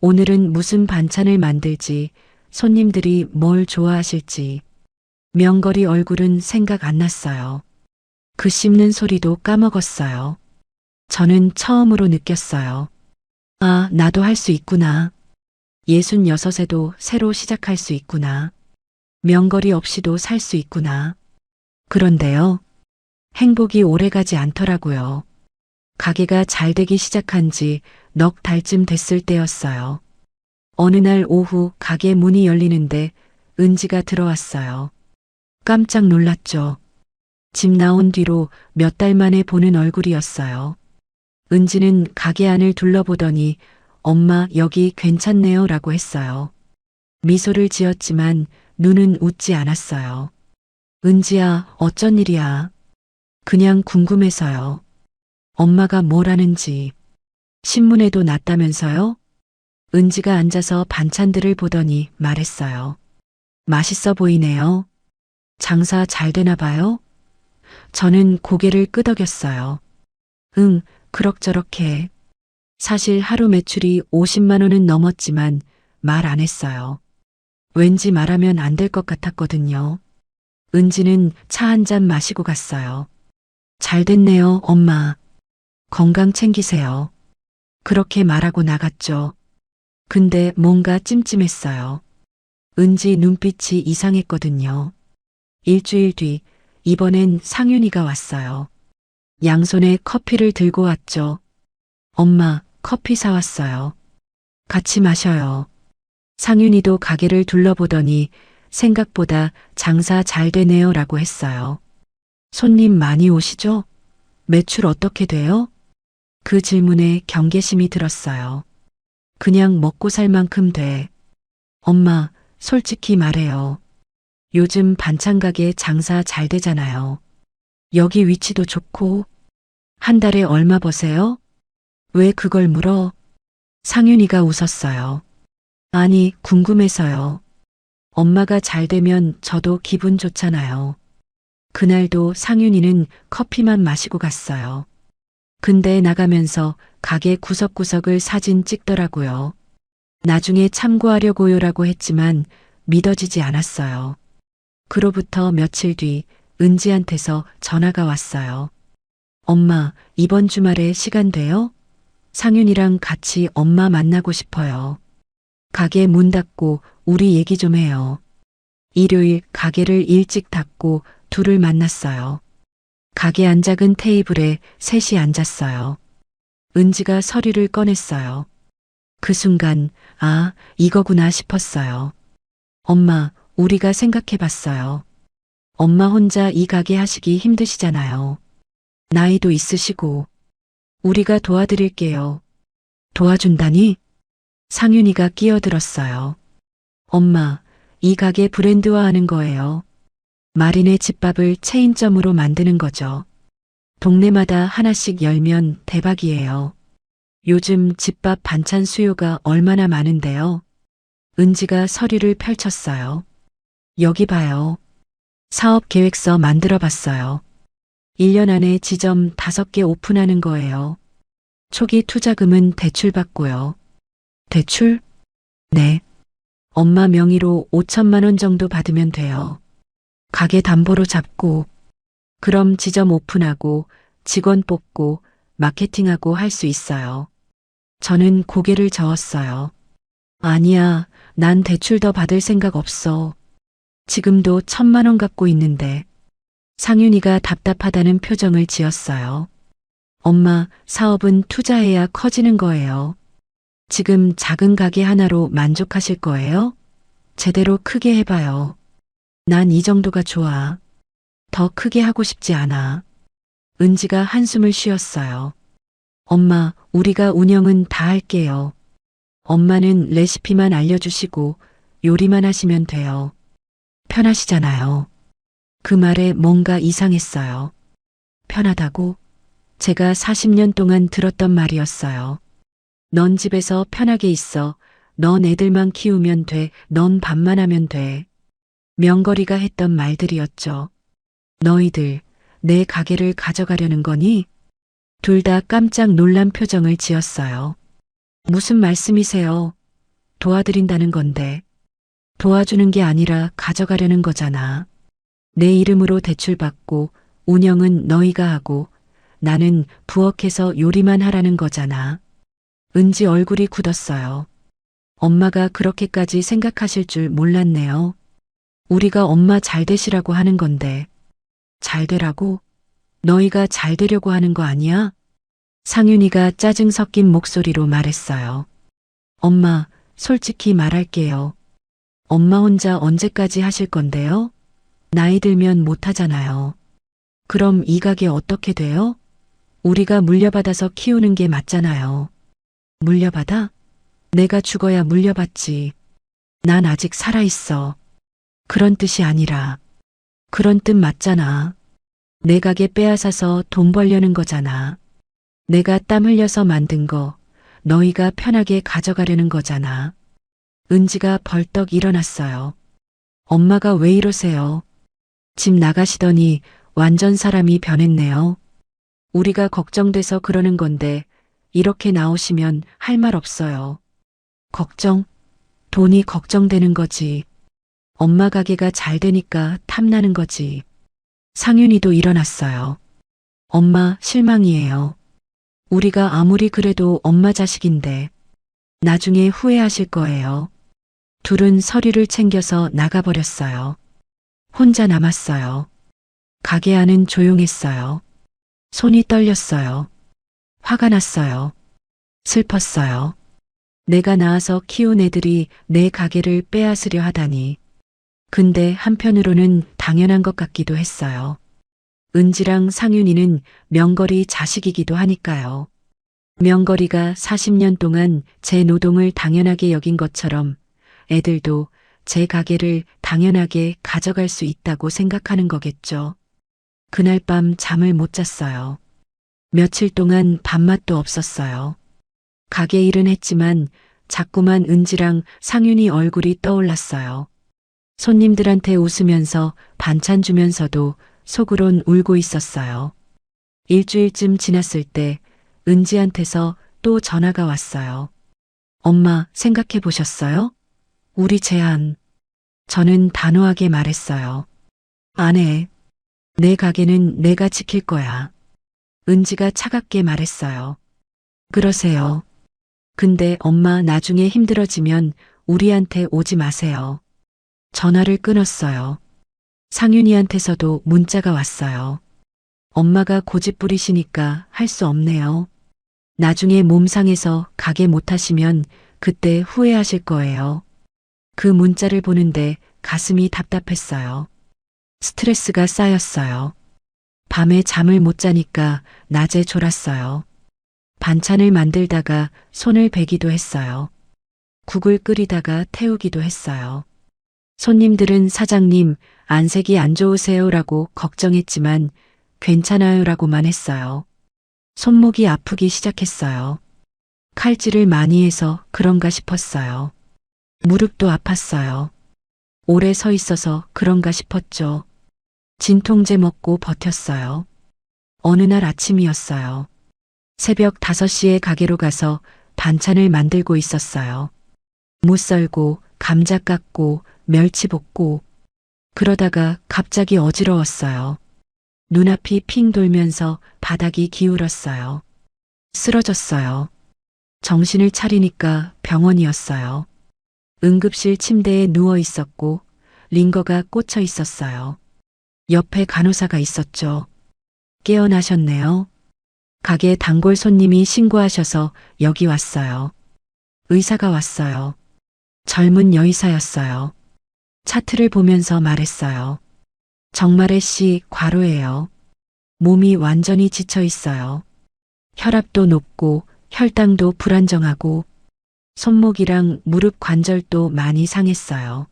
오늘은 무슨 반찬을 만들지, 손님들이 뭘 좋아하실지. 명거리 얼굴은 생각 안 났어요. 그 씹는 소리도 까먹었어요. 저는 처음으로 느꼈어요. 아, 나도 할 수 있구나. 66에도 새로 시작할 수 있구나. 명거리 없이도 살 수 있구나. 그런데요. 행복이 오래가지 않더라고요. 가게가 잘 되기 시작한 지 넉 달쯤 됐을 때였어요. 어느 날 오후 가게 문이 열리는데 은지가 들어왔어요. 깜짝 놀랐죠. 집 나온 뒤로 몇 달 만에 보는 얼굴이었어요. 은지는 가게 안을 둘러보더니 엄마 여기 괜찮네요 라고 했어요. 미소를 지었지만 눈은 웃지 않았어요. 은지야, 어쩐 일이야? 그냥 궁금해서요. 엄마가 뭘 하는지. 신문에도 났다면서요? 은지가 앉아서 반찬들을 보더니 말했어요. 맛있어 보이네요. 장사 잘 되나 봐요? 저는 고개를 끄덕였어요. 응, 그럭저럭해. 사실 하루 매출이 50만 원은 넘었지만 말 안 했어요. 왠지 말하면 안 될 것 같았거든요. 은지는 차 한 잔 마시고 갔어요. 잘 됐네요, 엄마. 건강 챙기세요. 그렇게 말하고 나갔죠. 근데 뭔가 찜찜했어요. 은지 눈빛이 이상했거든요. 일주일 뒤, 이번엔 상윤이가 왔어요. 양손에 커피를 들고 왔죠. 엄마, 커피 사왔어요. 같이 마셔요. 상윤이도 가게를 둘러보더니 생각보다 장사 잘 되네요 라고 했어요. 손님 많이 오시죠? 매출 어떻게 돼요? 그 질문에 경계심이 들었어요. 그냥 먹고 살 만큼 돼. 엄마, 솔직히 말해요. 요즘 반찬 가게 장사 잘 되잖아요. 여기 위치도 좋고. 한 달에 얼마 버세요? 왜 그걸 물어? 상윤이가 웃었어요. 아니, 궁금해서요. 엄마가 잘 되면 저도 기분 좋잖아요. 그날도 상윤이는 커피만 마시고 갔어요. 근데 나가면서 가게 구석구석을 사진 찍더라고요. 나중에 참고하려고요라고 했지만 믿어지지 않았어요. 그로부터 며칠 뒤 은지한테서 전화가 왔어요. 엄마, 이번 주말에 시간 돼요? 상윤이랑 같이 엄마 만나고 싶어요. 가게 문 닫고 우리 얘기 좀 해요. 일요일 가게를 일찍 닫고 둘을 만났어요. 가게 안 작은 테이블에 셋이 앉았어요. 은지가 서류를 꺼냈어요. 그 순간, 아, 이거구나 싶었어요. 엄마, 우리가 생각해 봤어요. 엄마 혼자 이 가게 하시기 힘드시잖아요. 나이도 있으시고. 우리가 도와드릴게요. 도와준다니? 상윤이가 끼어들었어요. 엄마, 이 가게 브랜드화하는 거예요. 마린의 집밥을 체인점으로 만드는 거죠. 동네마다 하나씩 열면 대박이에요. 요즘 집밥 반찬 수요가 얼마나 많은데요. 은지가 서류를 펼쳤어요. 여기 봐요. 사업 계획서 만들어 봤어요. 1년 안에 지점 5개 오픈하는 거예요. 초기 투자금은 대출 받고요. 대출? 네. 엄마 명의로 5천만 원 정도 받으면 돼요. 가게 담보로 잡고, 그럼 지점 오픈하고 직원 뽑고 마케팅하고 할 수 있어요. 저는 고개를 저었어요. 아니야, 난 대출 더 받을 생각 없어. 지금도 1,000만 원 갖고 있는데. 상윤이가 답답하다는 표정을 지었어요. 엄마, 사업은 투자해야 커지는 거예요. 지금 작은 가게 하나로 만족하실 거예요? 제대로 크게 해봐요. 난 이 정도가 좋아. 더 크게 하고 싶지 않아. 은지가 한숨을 쉬었어요. 엄마, 우리가 운영은 다 할게요. 엄마는 레시피만 알려주시고 요리만 하시면 돼요. 편하시잖아요. 그 말에 뭔가 이상했어요. 편하다고? 제가 40년 동안 들었던 말이었어요. 넌 집에서 편하게 있어. 넌 애들만 키우면 돼. 넌 밥만 하면 돼. 명거리가 했던 말들이었죠. 너희들, 내 가게를 가져가려는 거니? 둘 다 깜짝 놀란 표정을 지었어요. 무슨 말씀이세요? 도와드린다는 건데. 도와주는 게 아니라 가져가려는 거잖아. 내 이름으로 대출받고 운영은 너희가 하고 나는 부엌에서 요리만 하라는 거잖아. 은지 얼굴이 굳었어요. 엄마가 그렇게까지 생각하실 줄 몰랐네요. 우리가 엄마 잘 되시라고 하는 건데. 잘 되라고? 너희가 잘 되려고 하는 거 아니야? 상윤이가 짜증 섞인 목소리로 말했어요. 엄마, 솔직히 말할게요. 엄마 혼자 언제까지 하실 건데요? 나이 들면 못 하잖아요. 그럼 이 가게 어떻게 돼요? 우리가 물려받아서 키우는 게 맞잖아요. 물려받아? 내가 죽어야 물려받지. 난 아직 살아있어. 그런 뜻이 아니라. 그런 뜻 맞잖아. 내 가게 빼앗아서 돈 벌려는 거잖아. 내가 땀 흘려서 만든 거 너희가 편하게 가져가려는 거잖아. 은지가 벌떡 일어났어요. 엄마가 왜 이러세요? 집 나가시더니 완전 사람이 변했네요. 우리가 걱정돼서 그러는 건데 이렇게 나오시면 할 말 없어요. 걱정? 돈이 걱정되는 거지. 엄마 가게가 잘 되니까 탐나는 거지. 상윤이도 일어났어요. 엄마 실망이에요. 우리가 아무리 그래도 엄마 자식인데 나중에 후회하실 거예요. 둘은 서류를 챙겨서 나가버렸어요. 혼자 남았어요. 가게 안은 조용했어요. 손이 떨렸어요. 화가 났어요. 슬펐어요. 내가 낳아서 키운 애들이 내 가게를 빼앗으려 하다니. 근데 한편으로는 당연한 것 같기도 했어요. 은지랑 상윤이는 명거리 자식이기도 하니까요. 명거리가 40년 동안 제 노동을 당연하게 여긴 것처럼 애들도 제 가게를 당연하게 가져갈 수 있다고 생각하는 거겠죠. 그날 밤 잠을 못 잤어요. 며칠 동안 밥맛도 없었어요. 가게 일은 했지만 자꾸만 은지랑 상윤이 얼굴이 떠올랐어요. 손님들한테 웃으면서 반찬 주면서도 속으론 울고 있었어요. 일주일쯤 지났을 때 은지한테서 또 전화가 왔어요. 엄마, 생각해 보셨어요? 우리 제안. 저는 단호하게 말했어요. 안 해. 내 가게는 내가 지킬 거야. 은지가 차갑게 말했어요. 그러세요. 근데 엄마 나중에 힘들어지면 우리한테 오지 마세요. 전화를 끊었어요. 상윤이한테서도 문자가 왔어요. 엄마가 고집 부리시니까 할 수 없네요. 나중에 몸 상해서 가게 못 하시면 그때 후회하실 거예요. 그 문자를 보는데 가슴이 답답했어요. 스트레스가 쌓였어요. 밤에 잠을 못 자니까 낮에 졸았어요. 반찬을 만들다가 손을 베기도 했어요. 국을 끓이다가 태우기도 했어요. 손님들은 사장님, 안색이 안 좋으세요라고 걱정했지만 괜찮아요라고만 했어요. 손목이 아프기 시작했어요. 칼질을 많이 해서 그런가 싶었어요. 무릎도 아팠어요. 오래 서 있어서 그런가 싶었죠. 진통제 먹고 버텼어요. 어느 날 아침이었어요. 새벽 5시에 가게로 가서 반찬을 만들고 있었어요. 무 썰고, 감자 깎고, 멸치 볶고. 그러다가 갑자기 어지러웠어요. 눈앞이 핑 돌면서 바닥이 기울었어요. 쓰러졌어요. 정신을 차리니까 병원이었어요. 응급실 침대에 누워 있었고 링거가 꽂혀 있었어요. 옆에 간호사가 있었죠. 깨어나셨네요. 가게 단골 손님이 신고하셔서 여기 왔어요. 의사가 왔어요. 젊은 여의사였어요. 차트를 보면서 말했어요. 정말의 씨 과로예요. 몸이 완전히 지쳐 있어요. 혈압도 높고 혈당도 불안정하고 손목이랑 무릎 관절도 많이 상했어요.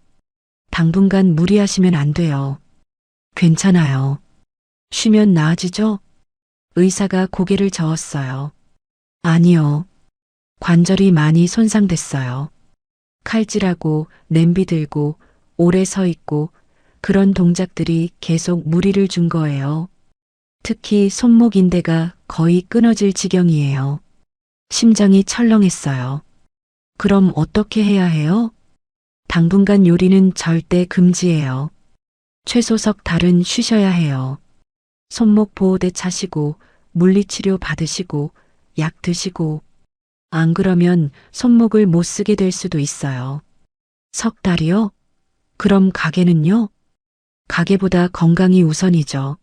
당분간 무리하시면 안 돼요. 괜찮아요. 쉬면 나아지죠? 의사가 고개를 저었어요. 아니요. 관절이 많이 손상됐어요. 칼질하고 냄비 들고 오래 서 있고 그런 동작들이 계속 무리를 준 거예요. 특히 손목 인대가 거의 끊어질 지경이에요. 심장이 철렁했어요. 그럼 어떻게 해야 해요? 당분간 요리는 절대 금지예요. 최소 석 달은 쉬셔야 해요. 손목 보호대 차시고 물리치료 받으시고 약 드시고 안 그러면 손목을 못 쓰게 될 수도 있어요. 석 달이요? 그럼 가게는요? 가게보다 건강이 우선이죠.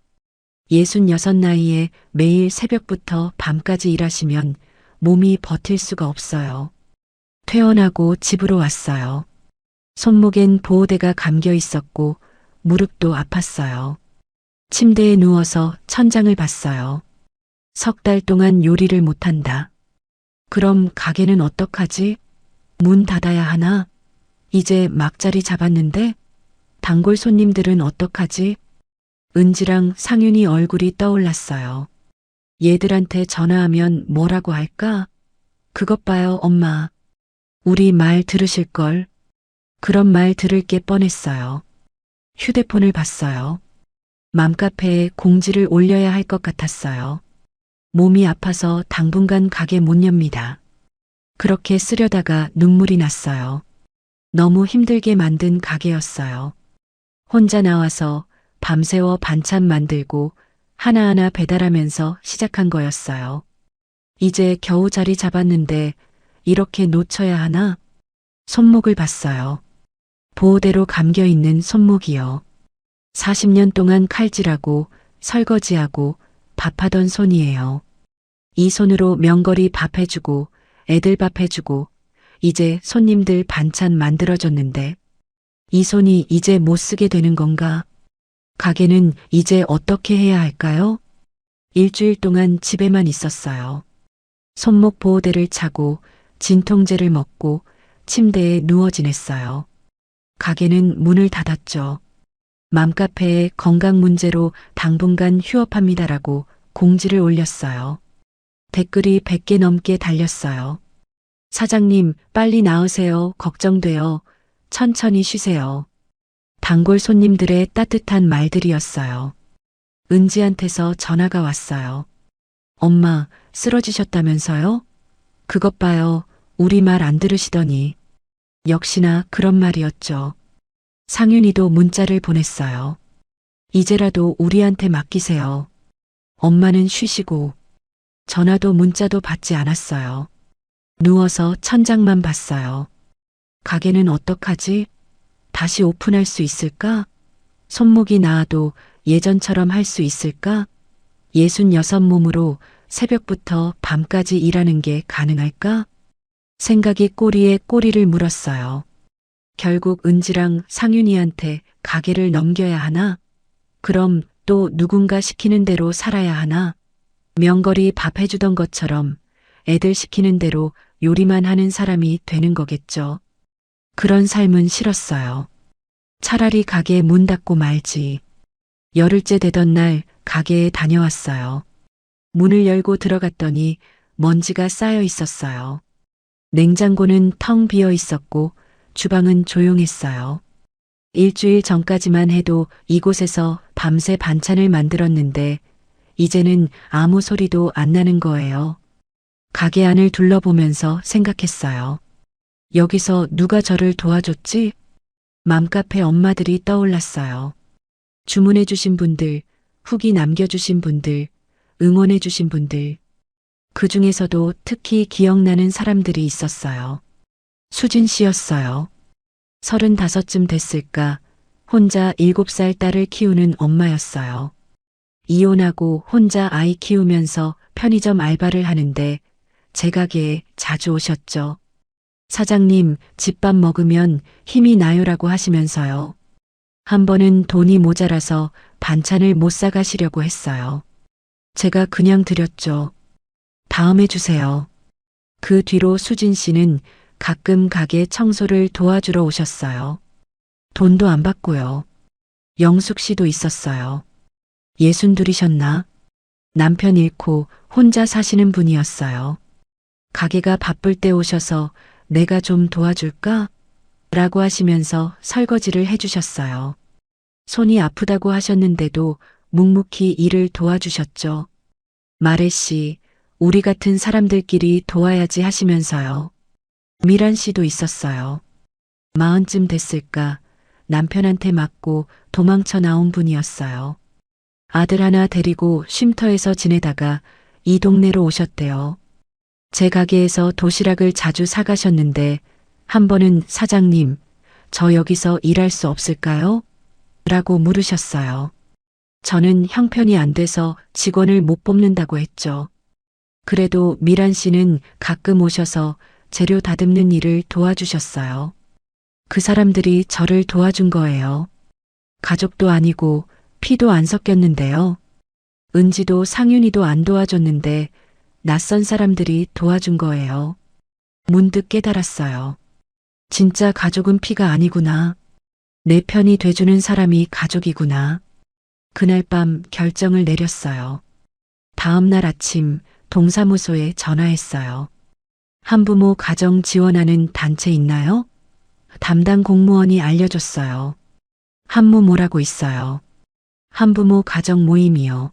66 나이에 매일 새벽부터 밤까지 일하시면 몸이 버틸 수가 없어요. 퇴원하고 집으로 왔어요. 손목엔 보호대가 감겨 있었고 무릎도 아팠어요. 침대에 누워서 천장을 봤어요. 석 달 동안 요리를 못한다. 그럼 가게는 어떡하지? 문 닫아야 하나? 이제 막 자리 잡았는데? 단골 손님들은 어떡하지? 은지랑 상윤이 얼굴이 떠올랐어요. 얘들한테 전화하면 뭐라고 할까? 그것 봐요, 엄마. 우리 말 들으실걸? 그런 말 들을 게 뻔했어요. 휴대폰을 봤어요. 맘카페에 공지를 올려야 할 것 같았어요. 몸이 아파서 당분간 가게 못 엽니다. 그렇게 쓰려다가 눈물이 났어요. 너무 힘들게 만든 가게였어요. 혼자 나와서 밤새워 반찬 만들고 하나하나 배달하면서 시작한 거였어요. 이제 겨우 자리 잡았는데 이렇게 놓쳐야 하나? 손목을 봤어요. 보호대로 감겨 있는 손목이요. 40년 동안 칼질하고 설거지하고 밥하던 손이에요. 이 손으로 명거리 밥 해주고 애들 밥 해주고 이제 손님들 반찬 만들어줬는데 이 손이 이제 못 쓰게 되는 건가? 가게는 이제 어떻게 해야 할까요? 일주일 동안 집에만 있었어요. 손목 보호대를 차고 진통제를 먹고 침대에 누워 지냈어요. 가게는 문을 닫았죠. 맘카페에 건강 문제로 당분간 휴업합니다라고 공지를 올렸어요. 댓글이 100개 넘게 달렸어요. 사장님, 빨리 나으세요. 걱정돼요. 천천히 쉬세요. 단골 손님들의 따뜻한 말들이었어요. 은지한테서 전화가 왔어요. 엄마, 쓰러지셨다면서요? 그것 봐요. 우리 말 안 들으시더니. 역시나 그런 말이었죠. 상윤이도 문자를 보냈어요. 이제라도 우리한테 맡기세요. 엄마는 쉬시고. 전화도 문자도 받지 않았어요. 누워서 천장만 봤어요. 가게는 어떡하지? 다시 오픈할 수 있을까? 손목이 나아도 예전처럼 할 수 있을까? 66 몸으로 새벽부터 밤까지 일하는 게 가능할까? 생각이 꼬리에 꼬리를 물었어요. 결국 은지랑 상윤이한테 가게를 넘겨야 하나? 그럼 또 누군가 시키는 대로 살아야 하나? 명거리 밥 해주던 것처럼 애들 시키는 대로 요리만 하는 사람이 되는 거겠죠. 그런 삶은 싫었어요. 차라리 가게 문 닫고 말지. 열흘째 되던 날 가게에 다녀왔어요. 문을 열고 들어갔더니 먼지가 쌓여 있었어요. 냉장고는 텅 비어 있었고 주방은 조용했어요. 일주일 전까지만 해도 이곳에서 밤새 반찬을 만들었는데 이제는 아무 소리도 안 나는 거예요. 가게 안을 둘러보면서 생각했어요. 여기서 누가 저를 도와줬지? 맘카페 엄마들이 떠올랐어요. 주문해주신 분들, 후기 남겨주신 분들, 응원해주신 분들. 그 중에서도 특히 기억나는 사람들이 있었어요. 수진 씨였어요. 35쯤 됐을까 혼자 7살 딸을 키우는 엄마였어요. 이혼하고 혼자 아이 키우면서 편의점 알바를 하는데 제 가게에 자주 오셨죠. 사장님, 집밥 먹으면 힘이 나요라고 하시면서요. 한 번은 돈이 모자라서 반찬을 못 사가시려고 했어요. 제가 그냥 드렸죠. 다음에 주세요. 그 뒤로 수진 씨는 가끔 가게 청소를 도와주러 오셨어요. 돈도 안 받고요. 영숙 씨도 있었어요. 62이셨나? 남편 잃고 혼자 사시는 분이었어요. 가게가 바쁠 때 오셔서 내가 좀 도와줄까? 라고 하시면서 설거지를 해주셨어요. 손이 아프다고 하셨는데도 묵묵히 일을 도와주셨죠. 마레 씨, 우리 같은 사람들끼리 도와야지 하시면서요. 미란 씨도 있었어요. 40쯤 됐을까 남편한테 맞고 도망쳐 나온 분이었어요. 아들 하나 데리고 쉼터에서 지내다가 이 동네로 오셨대요. 제 가게에서 도시락을 자주 사가셨는데 한 번은 사장님, 저 여기서 일할 수 없을까요? 라고 물으셨어요. 저는 형편이 안 돼서 직원을 못 뽑는다고 했죠. 그래도 미란 씨는 가끔 오셔서 재료 다듬는 일을 도와주셨어요. 그 사람들이 저를 도와준 거예요. 가족도 아니고 피도 안 섞였는데요. 은지도 상윤이도 안 도와줬는데 낯선 사람들이 도와준 거예요. 문득 깨달았어요. 진짜 가족은 피가 아니구나. 내 편이 돼주는 사람이 가족이구나. 그날 밤 결정을 내렸어요. 다음 날 아침 동사무소에 전화했어요. 한부모 가정 지원하는 단체 있나요? 담당 공무원이 알려줬어요. 한무모라고 있어요. 한부모 가정 모임이요.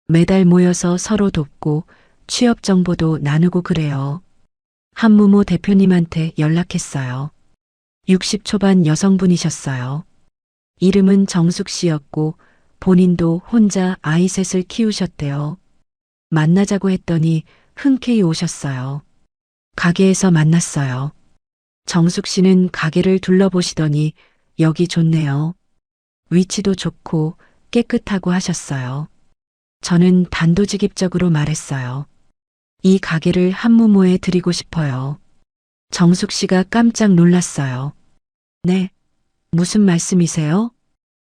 매달 모여서 서로 돕고 취업 정보도 나누고 그래요. 한무모 대표님한테 연락했어요. 60 초반 여성분이셨어요. 이름은 정숙 씨였고 본인도 혼자 아이 셋을 키우셨대요. 만나자고 했더니 흔쾌히 오셨어요. 가게에서 만났어요. 정숙 씨는 가게를 둘러보시더니 여기 좋네요. 위치도 좋고 깨끗하고 하셨어요. 저는 단도직입적으로 말했어요. 이 가게를 한무모에 드리고 싶어요. 정숙 씨가 깜짝 놀랐어요. 네, 무슨 말씀이세요?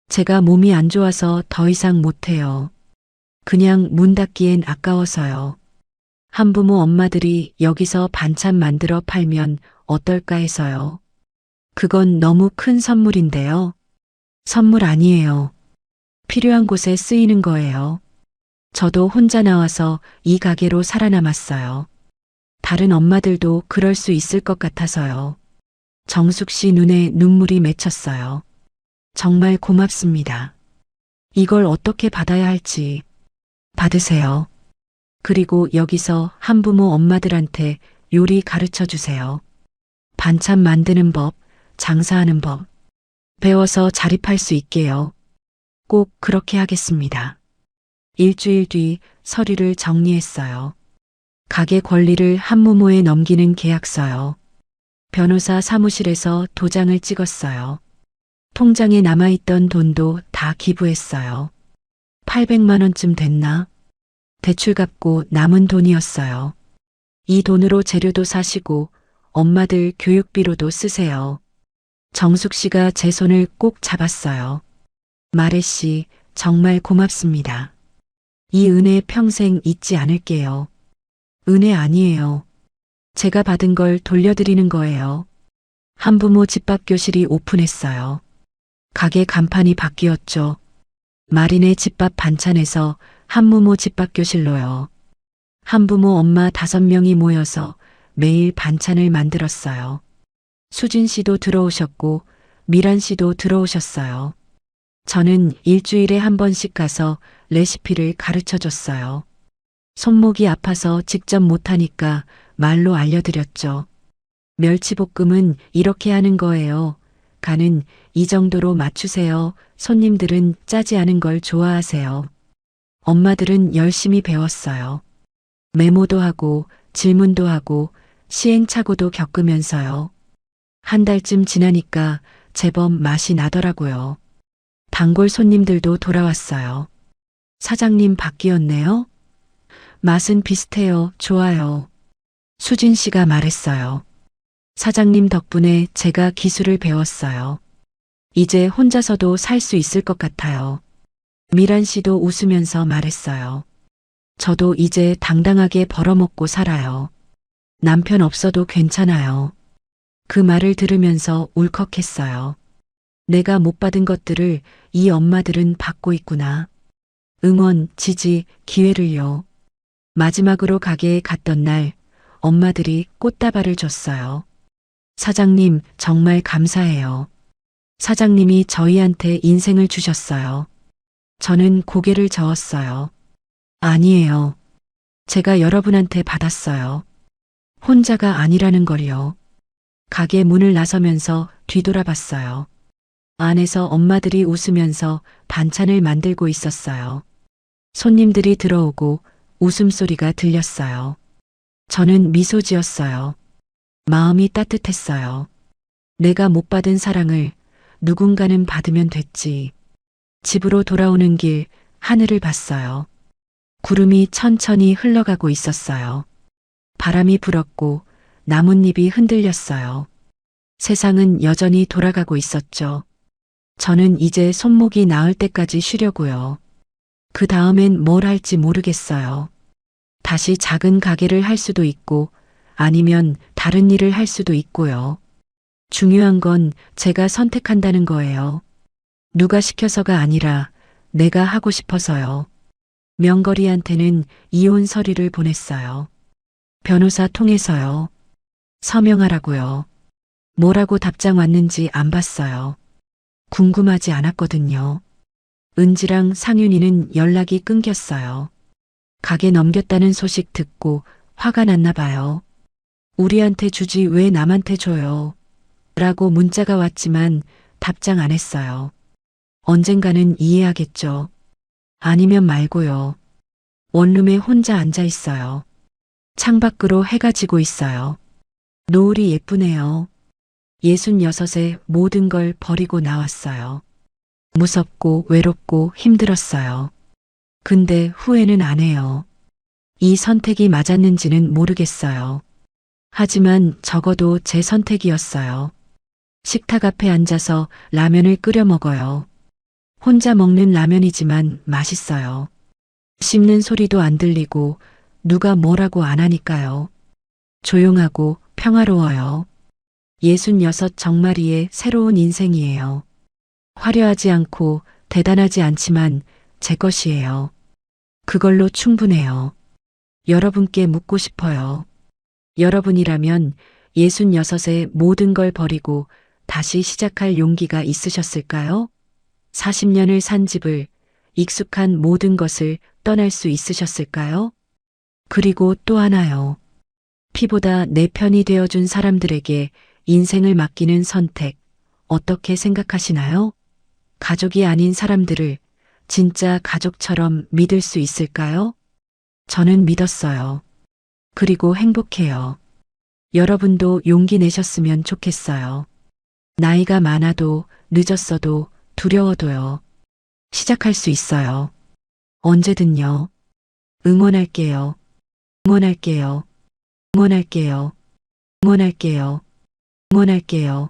제가 몸이 안 좋아서 더 이상 못해요. 그냥 문 닫기엔 아까워서요. 한부모 엄마들이 여기서 반찬 만들어 팔면 어떨까 해서요. 그건 너무 큰 선물인데요. 선물 아니에요. 필요한 곳에 쓰이는 거예요. 저도 혼자 나와서 이 가게로 살아남았어요. 다른 엄마들도 그럴 수 있을 것 같아서요. 정숙 씨 눈에 눈물이 맺혔어요. 정말 고맙습니다. 이걸 어떻게 받아야 할지. 받으세요. 그리고 여기서 한부모 엄마들한테 요리 가르쳐 주세요. 반찬 만드는 법, 장사하는 법. 배워서 자립할 수 있게요. 꼭 그렇게 하겠습니다. 일주일 뒤 서류를 정리했어요. 가게 권리를 한무모에 넘기는 계약서요. 변호사 사무실에서 도장을 찍었어요. 통장에 남아있던 돈도 다 기부했어요. 800만 원쯤 됐나? 대출 갚고 남은 돈이었어요. 이 돈으로 재료도 사시고 엄마들 교육비로도 쓰세요. 정숙 씨가 제 손을 꼭 잡았어요. 마래 씨, 정말 고맙습니다. 이 은혜 평생 잊지 않을게요. 은혜 아니에요. 제가 받은 걸 돌려드리는 거예요. 한부모 집밥교실이 오픈했어요. 가게 간판이 바뀌었죠. 마린의 집밥 반찬에서 한부모 집밥교실로요. 한부모 엄마 5명이 모여서 매일 반찬을 만들었어요. 수진 씨도 들어오셨고 미란 씨도 들어오셨어요. 저는 일주일에 한 번씩 가서 레시피를 가르쳐 줬어요. 손목이 아파서 직접 못하니까 말로 알려드렸죠. 멸치볶음은 이렇게 하는 거예요. 간은 이 정도로 맞추세요. 손님들은 짜지 않은 걸 좋아하세요. 엄마들은 열심히 배웠어요. 메모도 하고 질문도 하고 시행착오도 겪으면서요. 한 달쯤 지나니까 제법 맛이 나더라고요. 단골 손님들도 돌아왔어요. 사장님 바뀌었네요? 맛은 비슷해요. 좋아요. 수진 씨가 말했어요. 사장님 덕분에 제가 기술을 배웠어요. 이제 혼자서도 살 수 있을 것 같아요. 미란 씨도 웃으면서 말했어요. 저도 이제 당당하게 벌어먹고 살아요. 남편 없어도 괜찮아요. 그 말을 들으면서 울컥했어요. 내가 못 받은 것들을 이 엄마들은 받고 있구나. 응원, 지지, 기회를요. 마지막으로 가게에 갔던 날 엄마들이 꽃다발을 줬어요. 사장님 정말 감사해요. 사장님이 저희한테 인생을 주셨어요. 저는 고개를 저었어요. 아니에요. 제가 여러분한테 받았어요. 혼자가 아니라는 걸요. 가게 문을 나서면서 뒤돌아봤어요. 안에서 엄마들이 웃으면서 반찬을 만들고 있었어요. 손님들이 들어오고 웃음소리가 들렸어요. 저는 미소 지었어요. 마음이 따뜻했어요. 내가 못 받은 사랑을 누군가는 받으면 됐지. 집으로 돌아오는 길 하늘을 봤어요. 구름이 천천히 흘러가고 있었어요. 바람이 불었고 나뭇잎이 흔들렸어요. 세상은 여전히 돌아가고 있었죠. 저는 이제 손목이 나을 때까지 쉬려고요. 그 다음엔 뭘 할지 모르겠어요. 다시 작은 가게를 할 수도 있고 아니면 다른 일을 할 수도 있고요. 중요한 건 제가 선택한다는 거예요. 누가 시켜서가 아니라 내가 하고 싶어서요. 명거리한테는 이혼 서류를 보냈어요. 변호사 통해서요. 서명하라고요. 뭐라고 답장 왔는지 안 봤어요. 궁금하지 않았거든요. 은지랑 상윤이는 연락이 끊겼어요. 가게 넘겼다는 소식 듣고 화가 났나 봐요. 우리한테 주지 왜 남한테 줘요? 라고 문자가 왔지만 답장 안 했어요. 언젠가는 이해하겠죠. 아니면 말고요. 원룸에 혼자 앉아 있어요. 창밖으로 해가 지고 있어요. 노을이 예쁘네요. 66에 모든 걸 버리고 나왔어요. 무섭고 외롭고 힘들었어요. 근데 후회는 안 해요. 이 선택이 맞았는지는 모르겠어요. 하지만 적어도 제 선택이었어요. 식탁 앞에 앉아서 라면을 끓여 먹어요. 혼자 먹는 라면이지만 맛있어요. 씹는 소리도 안 들리고 누가 뭐라고 안 하니까요. 조용하고 평화로워요. 66 정마리의 새로운 인생이에요. 화려하지 않고 대단하지 않지만 제 것이에요. 그걸로 충분해요. 여러분께 묻고 싶어요. 여러분이라면 66에 모든 걸 버리고 다시 시작할 용기가 있으셨을까요? 40년을 산 집을, 익숙한 모든 것을 떠날 수 있으셨을까요? 그리고 또 하나요. 피보다 내 편이 되어준 사람들에게 인생을 맡기는 선택, 어떻게 생각하시나요? 가족이 아닌 사람들을 진짜 가족처럼 믿을 수 있을까요? 저는 믿었어요. 그리고 행복해요. 여러분도 용기 내셨으면 좋겠어요. 나이가 많아도 늦었어도 두려워도요. 시작할 수 있어요. 언제든요. 응원할게요. 응원할게요. 응원할게요. 응원할게요. 응원할게요.